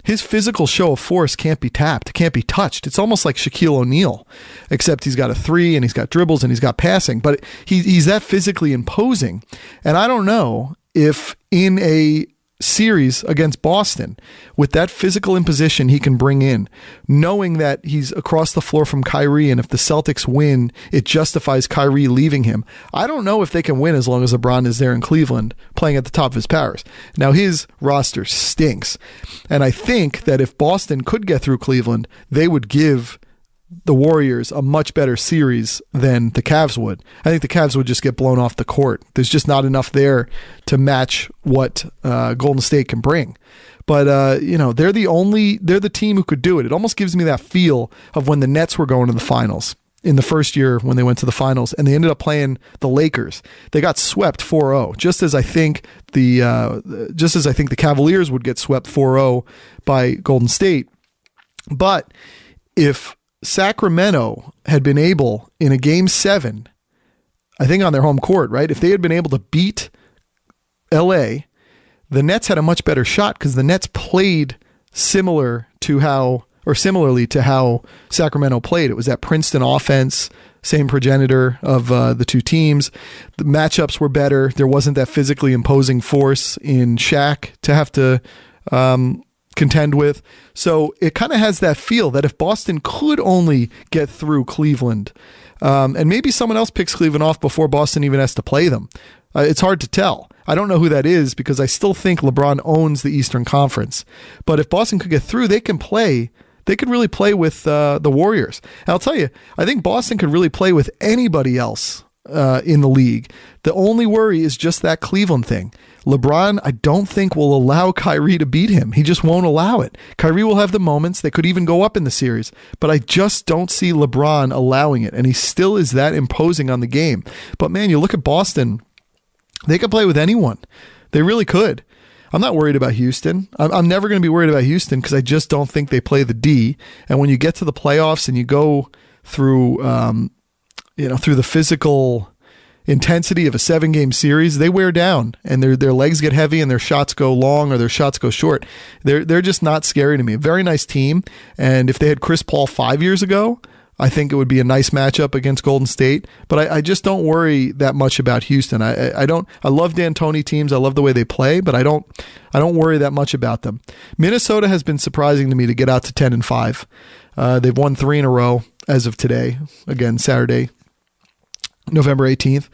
his physical show of force can't be tapped, can't be touched. It's almost like Shaquille O'Neal, except he's got a three and he's got dribbles and he's got passing, but he's that physically imposing. And I don't know if in a series against Boston, with that physical imposition he can bring in, knowing that he's across the floor from Kyrie, and if the Celtics win, it justifies Kyrie leaving him. I don't know if they can win as long as LeBron is there in Cleveland playing at the top of his powers. Now, his roster stinks, and I think that if Boston could get through Cleveland, they would give the Warriors a much better series than the Cavs would. I think the Cavs would just get blown off the court. There's just not enough there to match what Golden State can bring. But they're the team who could do it. It almost gives me that feel of when the Nets were going to the finals in the first year when they went to the finals, and they ended up playing the Lakers. They got swept 4-0, just as I think the Cavaliers would get swept 4-0 by Golden State. But if Sacramento had been able in a game 7, I think on their home court, right? If they had been able to beat LA, the Nets had a much better shot because the Nets played similarly to how Sacramento played. It was that Princeton offense, same progenitor of the two teams. The matchups were better. There wasn't that physically imposing force in Shaq to have to contend with. So it kind of has that feel that if Boston could only get through Cleveland, and maybe someone else picks Cleveland off before Boston even has to play them. It's hard to tell. I don't know who that is because I still think LeBron owns the Eastern Conference. But if Boston could get through, they can play. They could really play with the Warriors. And I'll tell you, I think Boston could really play with anybody else in the league. The only worry is just that Cleveland thing. LeBron, I don't think will allow Kyrie to beat him. He just won't allow it. Kyrie will have the moments. They could even go up in the series. But I just don't see LeBron allowing it. And he still is that imposing on the game. But man, you look at Boston, they could play with anyone. They really could. I'm not worried about Houston. I'm never going to be worried about Houston because I just don't think they play the D. And when you get to the playoffs and you go through, through the physical intensity of a 7-game series, they wear down and their legs get heavy and their shots go long or their shots go short. They're just not scary to me. A very nice team. And if they had Chris Paul 5 years ago, I think it would be a nice matchup against Golden State, but I just don't worry that much about Houston. I love D'Antoni teams. I love the way they play, but I don't worry that much about them. Minnesota has been surprising to me to get out to 10-5. They've won 3 in a row as of today. Again, Saturday, November 18th.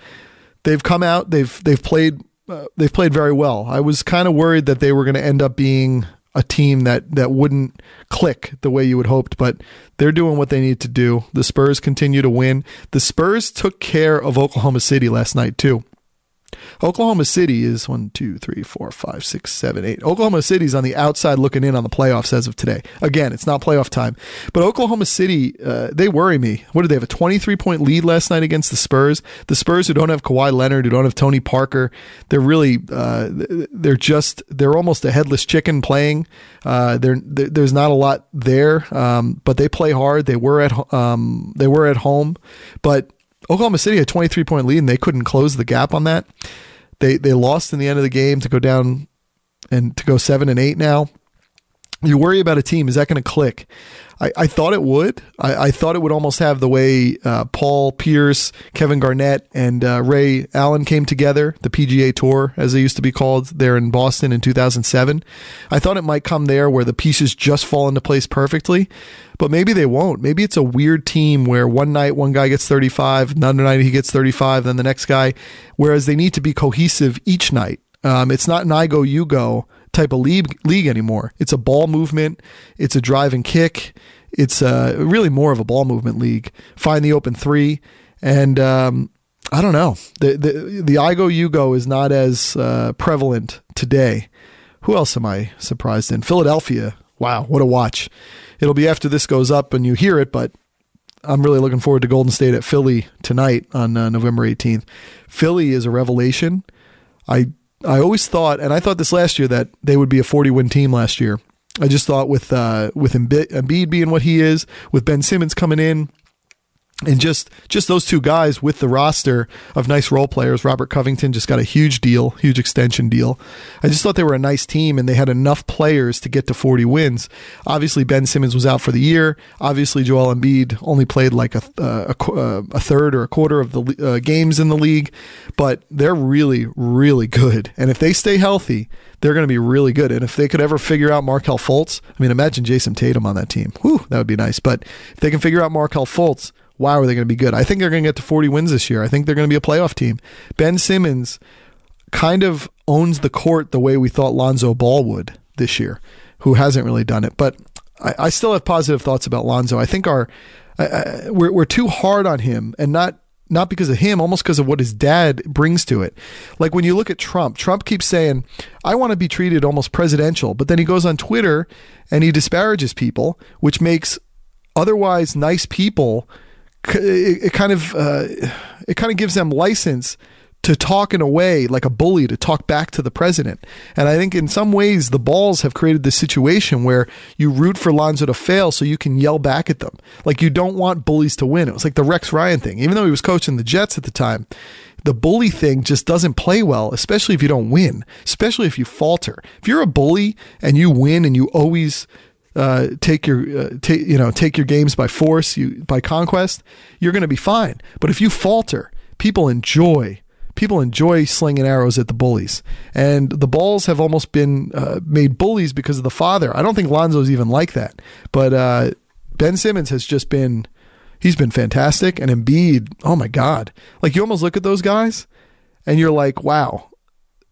They've come out. They've played very well. I was kind of worried that they were going to end up being a team that wouldn't click the way you would hoped, but they're doing what they need to do. The Spurs continue to win. The Spurs took care of Oklahoma City last night too. Oklahoma City is 1, 2, 3, 4, 5, 6, 7, 8. Oklahoma City's on the outside looking in on the playoffs as of today. Again, it's not playoff time, but Oklahoma City, they worry me. What did they have? A 23-point lead last night against the Spurs. The Spurs, who don't have Kawhi Leonard, who don't have Tony Parker, they're really, they're almost a headless chicken playing. There's not a lot there, but they play hard. They were at home, but Oklahoma City had a 23-point lead and they couldn't close the gap on that. They lost in the end of the game to go down and to go 7-8 now. You worry about a team. Is that going to click? I thought it would. I thought it would almost have the way Paul Pierce, Kevin Garnett, and Ray Allen came together, the PGA Tour, as they used to be called, there in Boston in 2007. I thought it might come there where the pieces just fall into place perfectly, but maybe they won't. Maybe it's a weird team where one night one guy gets 35, another night he gets 35, then the next guy, whereas they need to be cohesive each night. It's not an I go, you go type of league anymore. It's a ball movement. It's a drive and kick. It's really more of a ball movement league. Find the open three. And I I don't know. The I go, you go is not as prevalent today. Who else am I surprised in? Philadelphia. Wow, what a watch. It'll be after this goes up and you hear it, but I'm really looking forward to Golden State at Philly tonight on November 18th. Philly is a revelation. I always thought, and I thought this last year, that they would be a 40-win team last year. I just thought with Embiid being what he is, with Ben Simmons coming in, and just those two guys with the roster of nice role players. Robert Covington just got a huge extension deal. I just thought they were a nice team and they had enough players to get to 40 wins. Obviously, Ben Simmons was out for the year. Obviously, Joel Embiid only played like a third or a quarter of the games in the league, but they're really, really good. And if they stay healthy, they're going to be really good. And if they could ever figure out Markelle Fultz, I mean, imagine Jason Tatum on that team. Whew, that would be nice. But if they can figure out Markelle Fultz, wow, are they going to be good? I think they're going to get to 40 wins this year. I think they're going to be a playoff team. Ben Simmons kind of owns the court the way we thought Lonzo Ball would this year, who hasn't really done it. But I still have positive thoughts about Lonzo. I think we're too hard on him, and not because of him, almost because of what his dad brings to it. Like when you look at Trump keeps saying, I want to be treated almost presidential, but then he goes on Twitter and he disparages people, which makes otherwise nice people. It kind of gives them license to talk in a way like a bully, to talk back to the president. And I think in some ways the balls have created this situation where you root for Lonzo to fail so you can yell back at them. Like you don't want bullies to win. It was like the Rex Ryan thing. Even though he was coaching the Jets at the time, the bully thing just doesn't play well, especially if you don't win, especially if you falter. If you're a bully and you win and you always take your games by force, by conquest, you're going to be fine. But if you falter, people enjoy slinging arrows at the bullies, and the balls have almost been made bullies because of the father. I don't think Lonzo's even like that, but Ben Simmons has just been. He's been fantastic, and Embiid, oh my God! Like you almost look at those guys, and you're like, wow.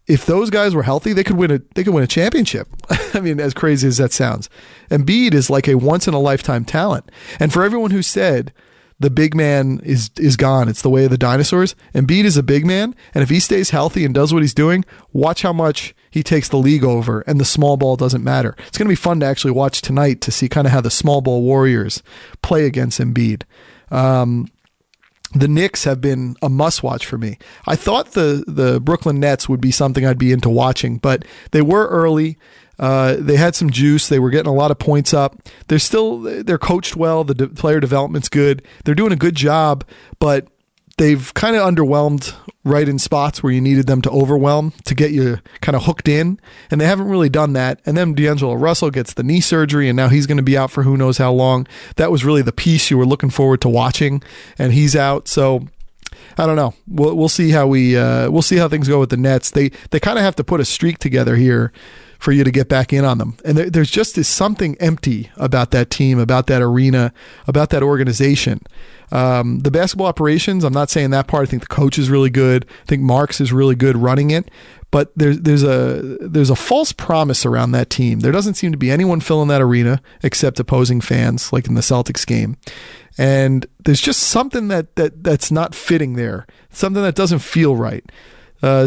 If those guys were healthy, they could win a championship. I mean, as crazy as that sounds. Embiid is like a once in a lifetime talent. And for everyone who said the big man is gone, it's the way of the dinosaurs, Embiid is a big man, and if he stays healthy and does what he's doing, watch how much he takes the league over and the small ball doesn't matter. It's going to be fun to actually watch tonight to see kind of how the small ball Warriors play against Embiid. The Knicks have been a must-watch for me. I thought the Brooklyn Nets would be something I'd be into watching, but they were early. They had some juice. They were getting a lot of points up. They're coached well. The player development's good. They're doing a good job, but they've kind of underwhelmed right in spots where you needed them to overwhelm to get you kind of hooked in, and they haven't really done that. And then D'Angelo Russell gets the knee surgery, and now he's going to be out for who knows how long. That was really the piece you were looking forward to watching, and he's out. So I don't know. We'll see how we'll see how things go with the Nets. They kind of have to put a streak together here for you to get back in on them. And there's just something empty about that team, about that arena, about that organization. The basketball operations, I'm not saying that part. I think the coach is really good. I think Marks is really good running it. But there's a false promise around that team. There doesn't seem to be anyone filling that arena except opposing fans, like in the Celtics game. And there's just something that's not fitting there, something that doesn't feel right.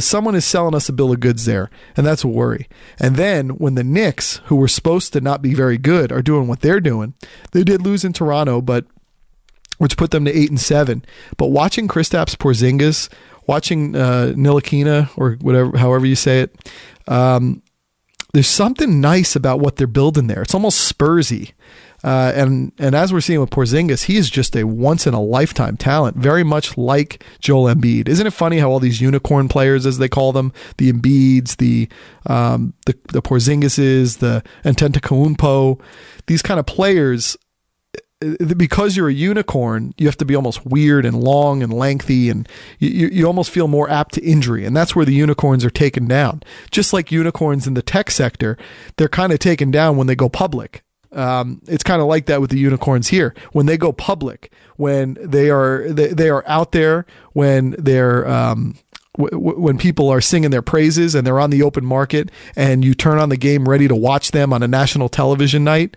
Someone is selling us a bill of goods there, and that's a worry. And then when the Knicks, who were supposed to not be very good, are doing what they're doing, they did lose in Toronto, which put them to 8-7. But watching Kristaps Porzingis, watching Ntilikina, or whatever, however you say it, there's something nice about what they're building there. It's almost Spursy. And as we're seeing with Porzingis, he is just a once-in-a-lifetime talent, very much like Joel Embiid. Isn't it funny how all these unicorn players, as they call them, the Embiids, the Porzingises, the Antetokounmpo, these kind of players, because you're a unicorn, you have to be almost weird and long and lengthy, and you almost feel more apt to injury. And that's where the unicorns are taken down. Just like unicorns in the tech sector, they're kind of taken down when they go public. It's kind of like that with the unicorns here. When they go public, when they are out there, when they're when people are singing their praises and they're on the open market, and you turn on the game ready to watch them on a national television night.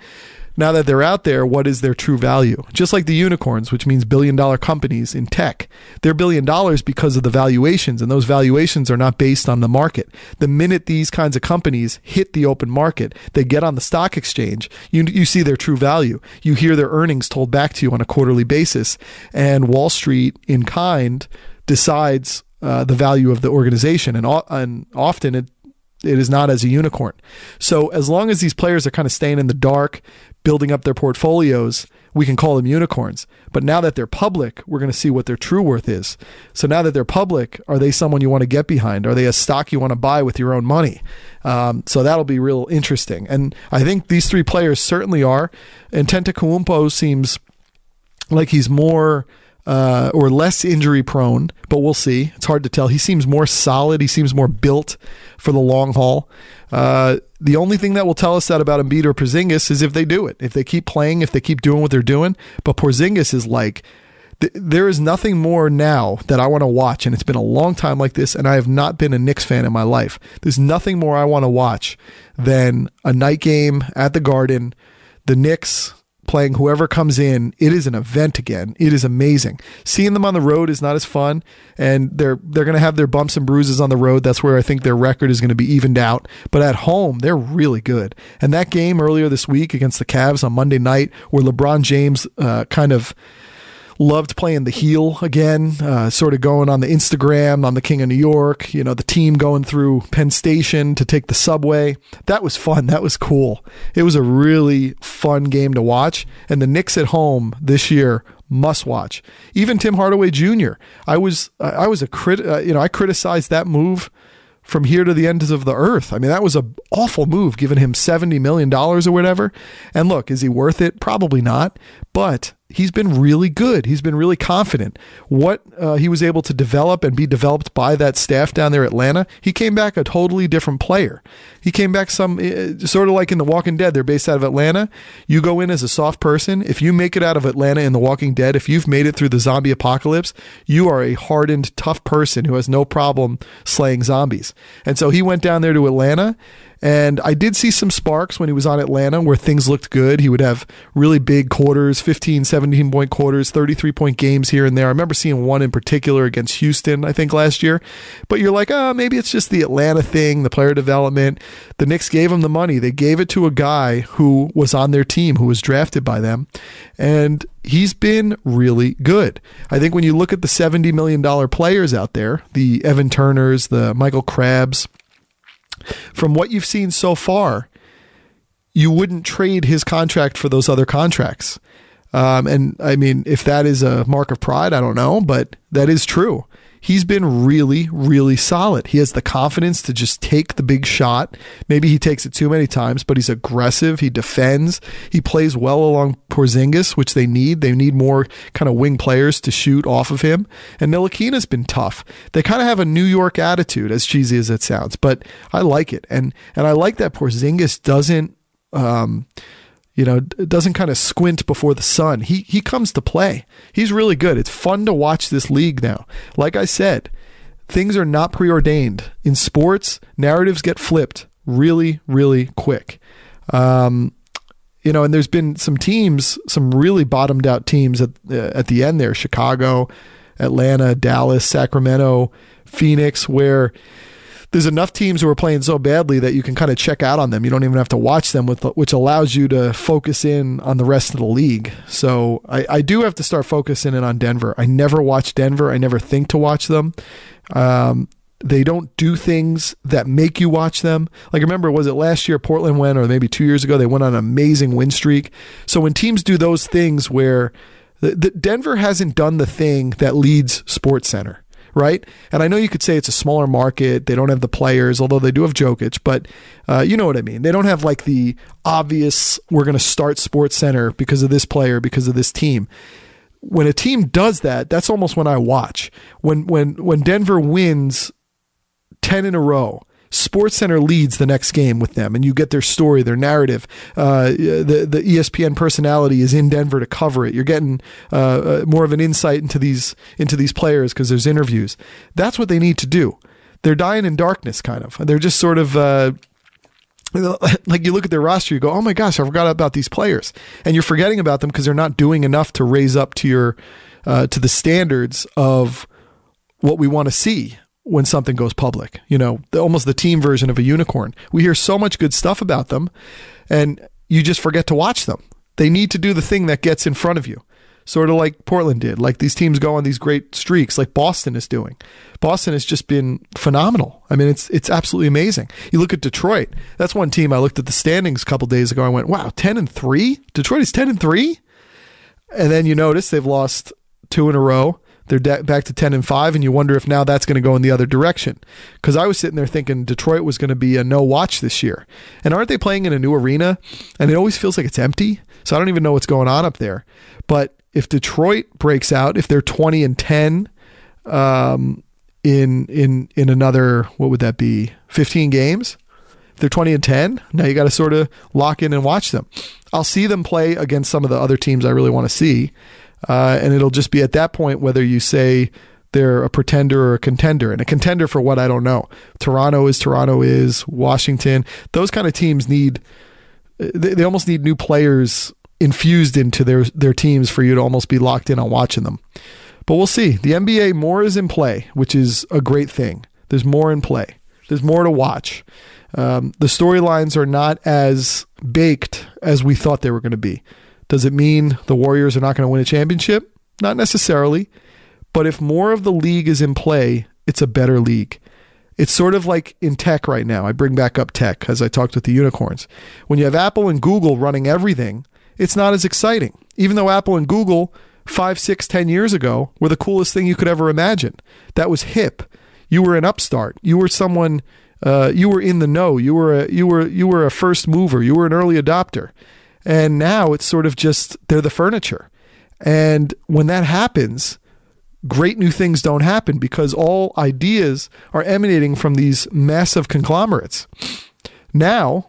Now that they're out there, what is their true value? Just like the unicorns, which means billion-dollar companies in tech. They're $1 billion because of the valuations, and those valuations are not based on the market. The minute these kinds of companies hit the open market, they get on the stock exchange, you see their true value. You hear their earnings told back to you on a quarterly basis, and Wall Street, in kind, decides the value of the organization, and often it is not as a unicorn. So as long as these players are kind of staying in the dark, building up their portfolios, we can call them unicorns. But now that they're public, we're going to see what their true worth is. So now that they're public, are they someone you want to get behind? Are they a stock you want to buy with your own money? So that'll be real interesting. And I think these three players certainly are. And Antetokounmpo seems like he's more or less injury prone, but we'll see. It's hard to tell. He seems more solid. He seems more built for the long haul. The only thing that will tell us that about Embiid or Porzingis is if they do it, if they keep playing, if they keep doing what they're doing. But Porzingis is like, there is nothing more now that I want to watch, and it's been a long time like this, and I have not been a Knicks fan in my life. There's nothing more I want to watch than a night game at the Garden, the Knicks playing whoever comes in. It is an event again. It is amazing. Seeing them on the road is not as fun, and they're going to have their bumps and bruises on the road. That's where I think their record is going to be evened out. But at home, they're really good. And that game earlier this week against the Cavs on Monday night, where LeBron James kind of loved playing the heel again, sort of going on the Instagram, on the King of New York, the team going through Penn Station to take the subway. That was fun. That was cool. It was a really fun game to watch. And the Knicks at home this year, must watch. Even Tim Hardaway Jr. I criticized that move from here to the ends of the earth. I mean, that was an awful move, giving him $70 million or whatever. And look, is he worth it? Probably not. But he's been really good. He's been really confident. What he was able to develop and be developed by that staff down there at Atlanta, he came back a totally different player. He came back sort of like in The Walking Dead. They're based out of Atlanta. You go in as a soft person. If you make it out of Atlanta in The Walking Dead, if you've made it through the zombie apocalypse, you are a hardened, tough person who has no problem slaying zombies. And so he went down there to Atlanta, and I did see some sparks when he was on Atlanta where things looked good. He would have really big quarters, 15, 17-point quarters, 33-point games here and there. I remember seeing one in particular against Houston, I think, last year. But you're like, maybe it's just the Atlanta thing, the player development. The Knicks gave him the money. They gave it to a guy who was on their team, who was drafted by them. And he's been really good. I think when you look at the $70 million players out there, the Evan Turners, the Michael Crabbs, from what you've seen so far, you wouldn't trade his contract for those other contracts. And I mean, if that is a mark of pride, I don't know, but that is true. He's been really, really solid. He has the confidence to just take the big shot. Maybe he takes it too many times, but he's aggressive. He defends. He plays well along Porzingis, which they need. They need more kind of wing players to shoot off of him. And Ntilikina's been tough. They kind of have a New York attitude, as cheesy as it sounds, but I like it. And I like that Porzingis doesn't doesn't kind of squint before the sun. He comes to play. He's really good. It's fun to watch this league now. Like I said, things are not preordained. In sports, narratives get flipped really, really quick. And there's been some teams, some really bottomed out teams at the end there, Chicago, Atlanta, Dallas, Sacramento, Phoenix, where there's enough teams who are playing so badly that you can kind of check out on them. You don't even have to watch them, which allows you to focus in on the rest of the league. So I do have to start focusing in on Denver. I never watch Denver. I never think to watch them. They don't do things that make you watch them. Like, remember, was it last year Portland went, or maybe 2 years ago, they went on an amazing win streak. So when teams do those things where the Denver hasn't done the thing that leads SportsCenter, right? And I know you could say it's a smaller market. They don't have the players, although they do have Jokic, but you know what I mean. They don't have like the obvious, we're going to start SportsCenter because of this player, because of this team. When a team does that, that's almost when I watch. When Denver wins 10 in a row, SportsCenter leads the next game with them, and you get their story, their narrative. The ESPN personality is in Denver to cover it. You're getting more of an insight into these players because there's interviews. That's what they need to do. They're dying in darkness, kind of. They're just sort of Like you look at their roster, you go, oh my gosh, I forgot about these players. And you're forgetting about them because they're not doing enough to raise up to your to the standards of what we want to see when something goes public. Almost the team version of a unicorn. We hear so much good stuff about them, and you just forget to watch them. They need to do the thing that gets in front of you. Sort of like Portland did, like these teams go on these great streaks like Boston is doing. Boston has just been phenomenal. I mean, it's absolutely amazing. You look at Detroit. That's one team I looked at the standings a couple days ago. I went, wow, 10-3? Detroit is 10-3? And then you notice they've lost 2 in a row. They're back to 10-5, and you wonder if now that's going to go in the other direction. Because I was sitting there thinking Detroit was going to be a no-watch this year. And aren't they playing in a new arena? And it always feels like it's empty. So I don't even know what's going on up there. But if Detroit breaks out, if they're 20-10 in another, what would that be, 15 games? If they're 20-10, now you got to sort of lock in and watch them. I'll see them play against some of the other teams I really want to see. And it'll just be at that point whether you say they're a pretender or a contender. And a contender for what, I don't know. Toronto is, Washington. Those kind of teams they almost need new players infused into their teams for you to almost be locked in on watching them. But we'll see. The NBA, more is in play, which is a great thing. There's more in play. There's more to watch. The storylines are not as baked as we thought they were going to be. Does it mean the Warriors are not going to win a championship? Not necessarily. But if more of the league is in play, it's a better league. It's sort of like in tech right now. I bring back up tech as I talked with the unicorns. When you have Apple and Google running everything, it's not as exciting. Even though Apple and Google 5, 6, 10 years ago were the coolest thing you could ever imagine. That was hip. You were an upstart. You were someone, you were in the know. You were a first mover. You were an early adopter. And now it's sort of just, they're the furniture. And when that happens, great new things don't happen because all ideas are emanating from these massive conglomerates. Now,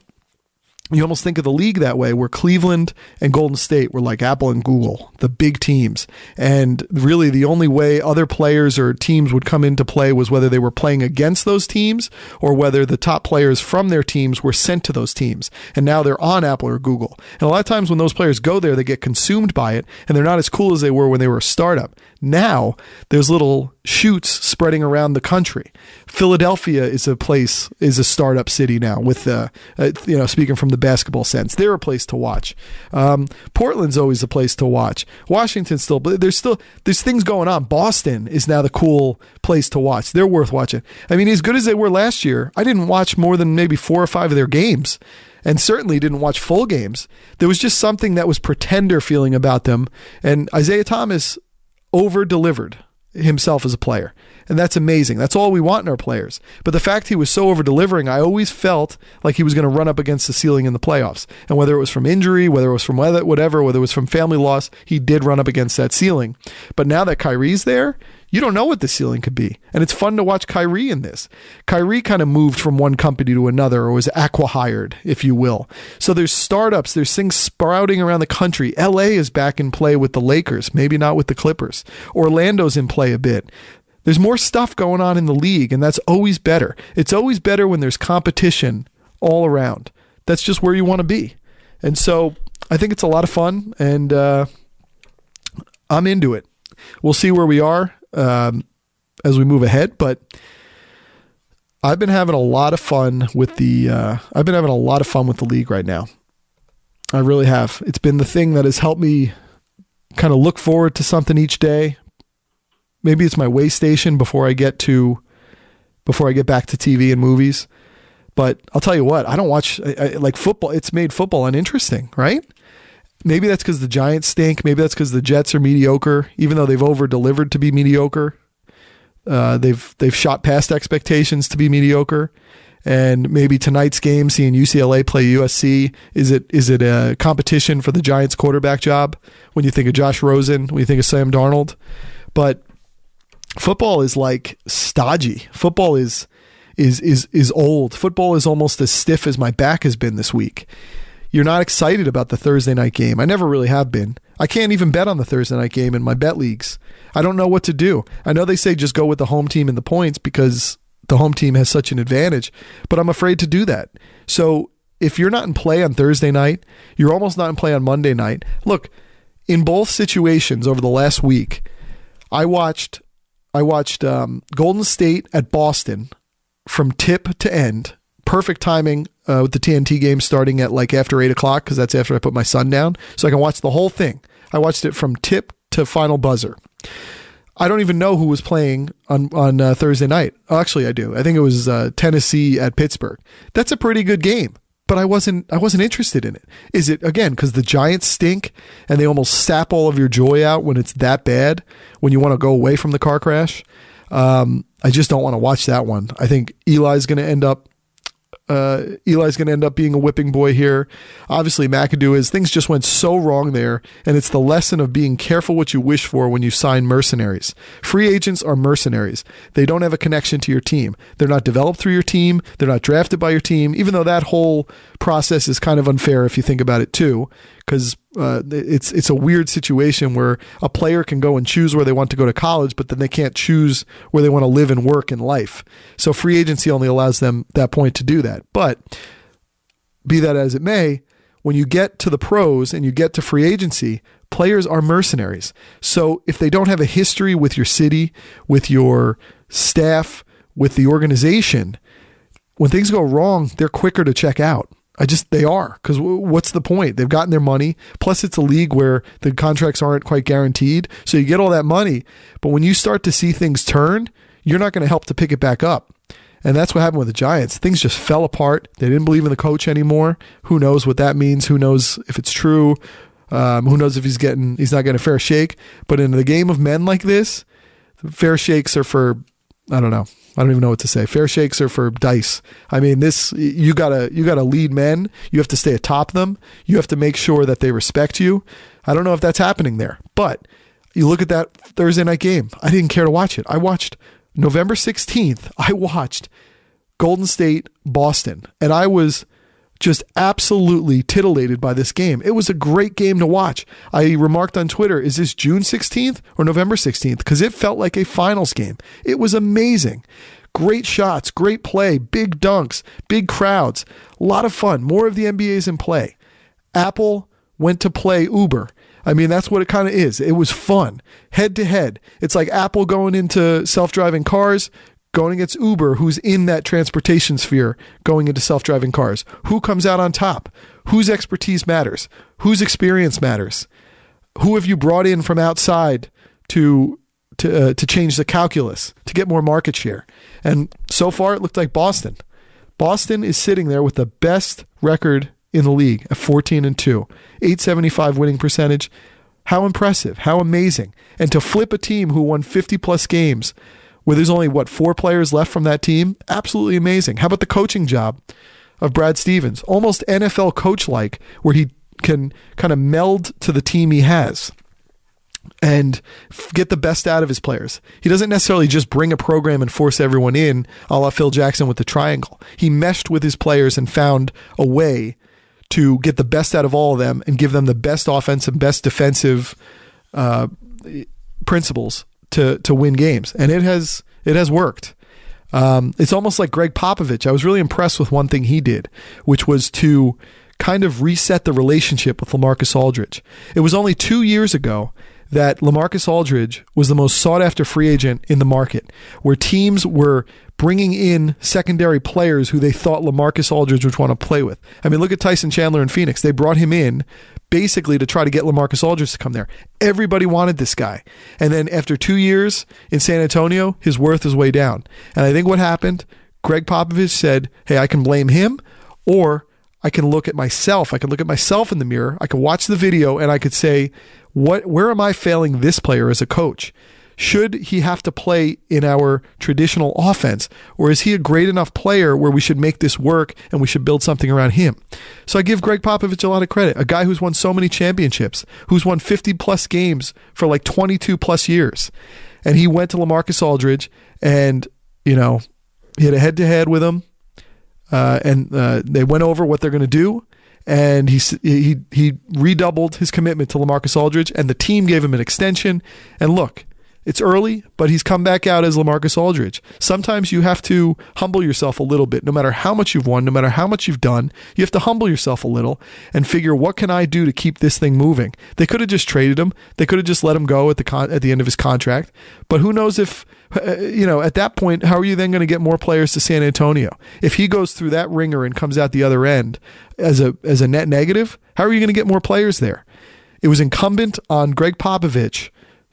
you almost think of the league that way, where Cleveland and Golden State were like Apple and Google, the big teams. And really the only way other players or teams would come into play was whether they were playing against those teams or whether the top players from their teams were sent to those teams. And now they're on Apple or Google. And a lot of times when those players go there, they get consumed by it, and they're not as cool as they were when they were a startup. Now there's little shoots spreading around the country. Philadelphia is a startup city now with, speaking from the basketball sense, they're a place to watch. Portland's always a place to watch. Washington's still, but there's things going on. Boston is now the cool place to watch. They're worth watching. I mean, as good as they were last year, I didn't watch more than maybe 4 or 5 of their games. And certainly didn't watch full games. There was just something that was pretender feeling about them. And Isaiah Thomas over-delivered himself as a player. And that's amazing. That's all we want in our players. But the fact he was so over-delivering, I always felt like he was going to run up against the ceiling in the playoffs. And whether it was from injury, whether it was from whatever, whether it was from family loss, he did run up against that ceiling. But now that Kyrie's there, you don't know what the ceiling could be. And it's fun to watch Kyrie in this. Kyrie kind of moved from one company to another, or was acqui-hired, if you will. So there's startups, there's things sprouting around the country. LA is back in play with the Lakers, maybe not with the Clippers. Orlando's in play a bit. There's more stuff going on in the league, and that's always better. It's always better when there's competition all around. That's just where you want to be. And so I think it's a lot of fun, and I'm into it. We'll see where we are as we move ahead, but I've been having a lot of fun with the league right now. I really have. It's been the thing that has helped me kind of look forward to something each day. Maybe it's my way station before I get back to TV and movies. But I'll tell you what, I don't watch like football. It's made football uninteresting, right? Maybe that's because the Giants stink. Maybe that's because the Jets are mediocre, even though they've over-delivered to be mediocre. They've shot past expectations to be mediocre. And maybe tonight's game, seeing UCLA play USC, is it a competition for the Giants quarterback job when you think of Josh Rosen, when you think of Sam Darnold? But football is like stodgy. Football is old. Football is almost as stiff as my back has been this week. You're not excited about the Thursday night game. I never really have been. I can't even bet on the Thursday night game in my bet leagues. I don't know what to do. I know they say just go with the home team in the points because the home team has such an advantage, but I'm afraid to do that. So if you're not in play on Thursday night, you're almost not in play on Monday night. Look, in both situations over the last week, I watched Golden State at Boston from tip to end. Perfect timing with the TNT game starting at like after 8 o'clock, because that's after I put my son down, so I can watch the whole thing. I watched it from tip to final buzzer. I don't even know who was playing on Thursday night. Oh, actually, I do. I think it was Tennessee at Pittsburgh. That's a pretty good game, but I wasn't interested in it. Is it, again, because the Giants stink and they almost sap all of your joy out when it's that bad, when you want to go away from the car crash? I just don't want to watch that one. I think Eli's going to end up being a whipping boy here. Obviously, McAdoo is. Things just went so wrong there, and it's the lesson of being careful what you wish for when you sign mercenaries. Free agents are mercenaries. They don't have a connection to your team. They're not developed through your team. They're not drafted by your team, even though that whole process is kind of unfair if you think about it too, because it's a weird situation where a player can go and choose where they want to go to college, but then they can't choose where they want to live and work in life. So free agency only allows them that point to do that. But be that as it may, when you get to the pros and you get to free agency, players are mercenaries. So if they don't have a history with your city, with your staff, with the organization, when things go wrong, they're quicker to check out. They are, because what's the point? They've gotten their money. Plus, it's a league where the contracts aren't quite guaranteed. So you get all that money. But when you start to see things turn, you're not going to help to pick it back up. And that's what happened with the Giants. Things just fell apart. They didn't believe in the coach anymore. Who knows what that means? Who knows if it's true? Who knows if he's not getting a fair shake? But in the game of men like this, fair shakes are for, I don't know. I don't even know what to say. Fair shakes are for dice. I mean, you gotta lead men. You have to stay atop them. You have to make sure that they respect you. I don't know if that's happening there, but you look at that Thursday night game. I didn't care to watch it. I watched November 16th. I watched Golden State Boston, and I was just absolutely titillated by this game. It was a great game to watch. I remarked on Twitter, is this June 16th or November 16th? Because it felt like a finals game. It was amazing. Great shots, great play, big dunks, big crowds, a lot of fun. More of the NBA's in play. Apple went to play Uber. I mean, that's what it kind of is. It was fun. Head to head. It's like Apple going into self-driving cars, going against Uber, who's in that transportation sphere, going into self-driving cars. Who comes out on top? Whose expertise matters? Whose experience matters? Who have you brought in from outside to change the calculus, to get more market share? And so far, it looked like Boston. Boston is sitting there with the best record in the league at 14-2, 875 winning percentage. How impressive. How amazing. And to flip a team who won 50-plus games where there's only, 4 players left from that team? Absolutely amazing. How about the coaching job of Brad Stevens? Almost NFL coach-like, where he can kind of meld to the team he has and get the best out of his players. He doesn't necessarily just bring a program and force everyone in, a la Phil Jackson with the triangle. He meshed with his players and found a way to get the best out of all of them and give them the best offensive, best defensive principles to win games. And it has worked. It's almost like Greg Popovich. I was really impressed with one thing he did, which was to kind of reset the relationship with LaMarcus Aldridge. It was only 2 years ago that LaMarcus Aldridge was the most sought-after free agent in the market, where teams were bringing in secondary players who they thought LaMarcus Aldridge would want to play with. I mean, look at Tyson Chandler in Phoenix. They brought him in basically to try to get LaMarcus Aldridge to come there. Everybody wanted this guy. And then after 2 years in San Antonio, his worth is way down. And I think what happened, Greg Popovich said, hey, I can blame him, or I can look at myself. I can look at myself in the mirror. I can watch the video and I could say, where am I failing this player as a coach? Should he have to play in our traditional offense, or is he a great enough player where we should make this work and we should build something around him? So I give Greg Popovich a lot of credit, a guy who's won so many championships, who's won 50-plus games for like 22-plus years. And he went to LaMarcus Aldridge and, he had a head-to-head with him, and they went over what they're going to do. And he redoubled his commitment to LaMarcus Aldridge, and the team gave him an extension. And look, It's early, but he's come back out as LaMarcus Aldridge. Sometimes you have to humble yourself a little bit. No matter how much you've won, no matter how much you've done, you have to humble yourself a little and figure, what can I do to keep this thing moving? They could have just traded him. They could have just let him go at the end of his contract. But who knows if, at that point, how are you then going to get more players to San Antonio? If he goes through that ringer and comes out the other end as a net negative, how are you going to get more players there? It was incumbent on Greg Popovich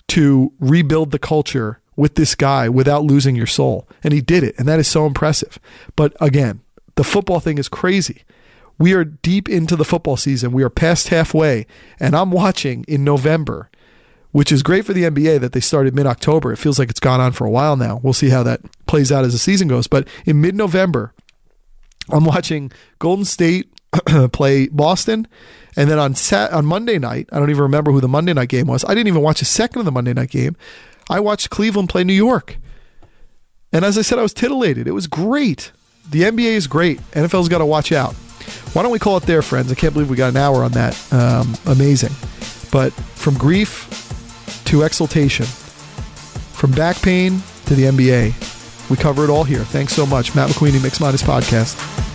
to rebuild the culture with this guy without losing your soul. And he did it. And that is so impressive. But again, the football thing is crazy. We are deep into the football season. We are past halfway. And I'm watching in November, which is great for the NBA that they started mid-October. It feels like it's gone on for a while now. We'll see how that plays out as the season goes. But in mid-November, I'm watching Golden State play Boston. And then on Monday night, I don't even remember who the Monday night game was. I didn't even watch a second of the Monday night game. I watched Cleveland play New York. And as I said, I was titillated. It was great. The NBA is great. NFL's got to watch out. Why don't we call it there, friends? I can't believe we got an hour on that. Amazing. But from grief to exultation, from back pain to the NBA, we cover it all here. Thanks so much. Matt McQueenie, Mixed Minus Podcast.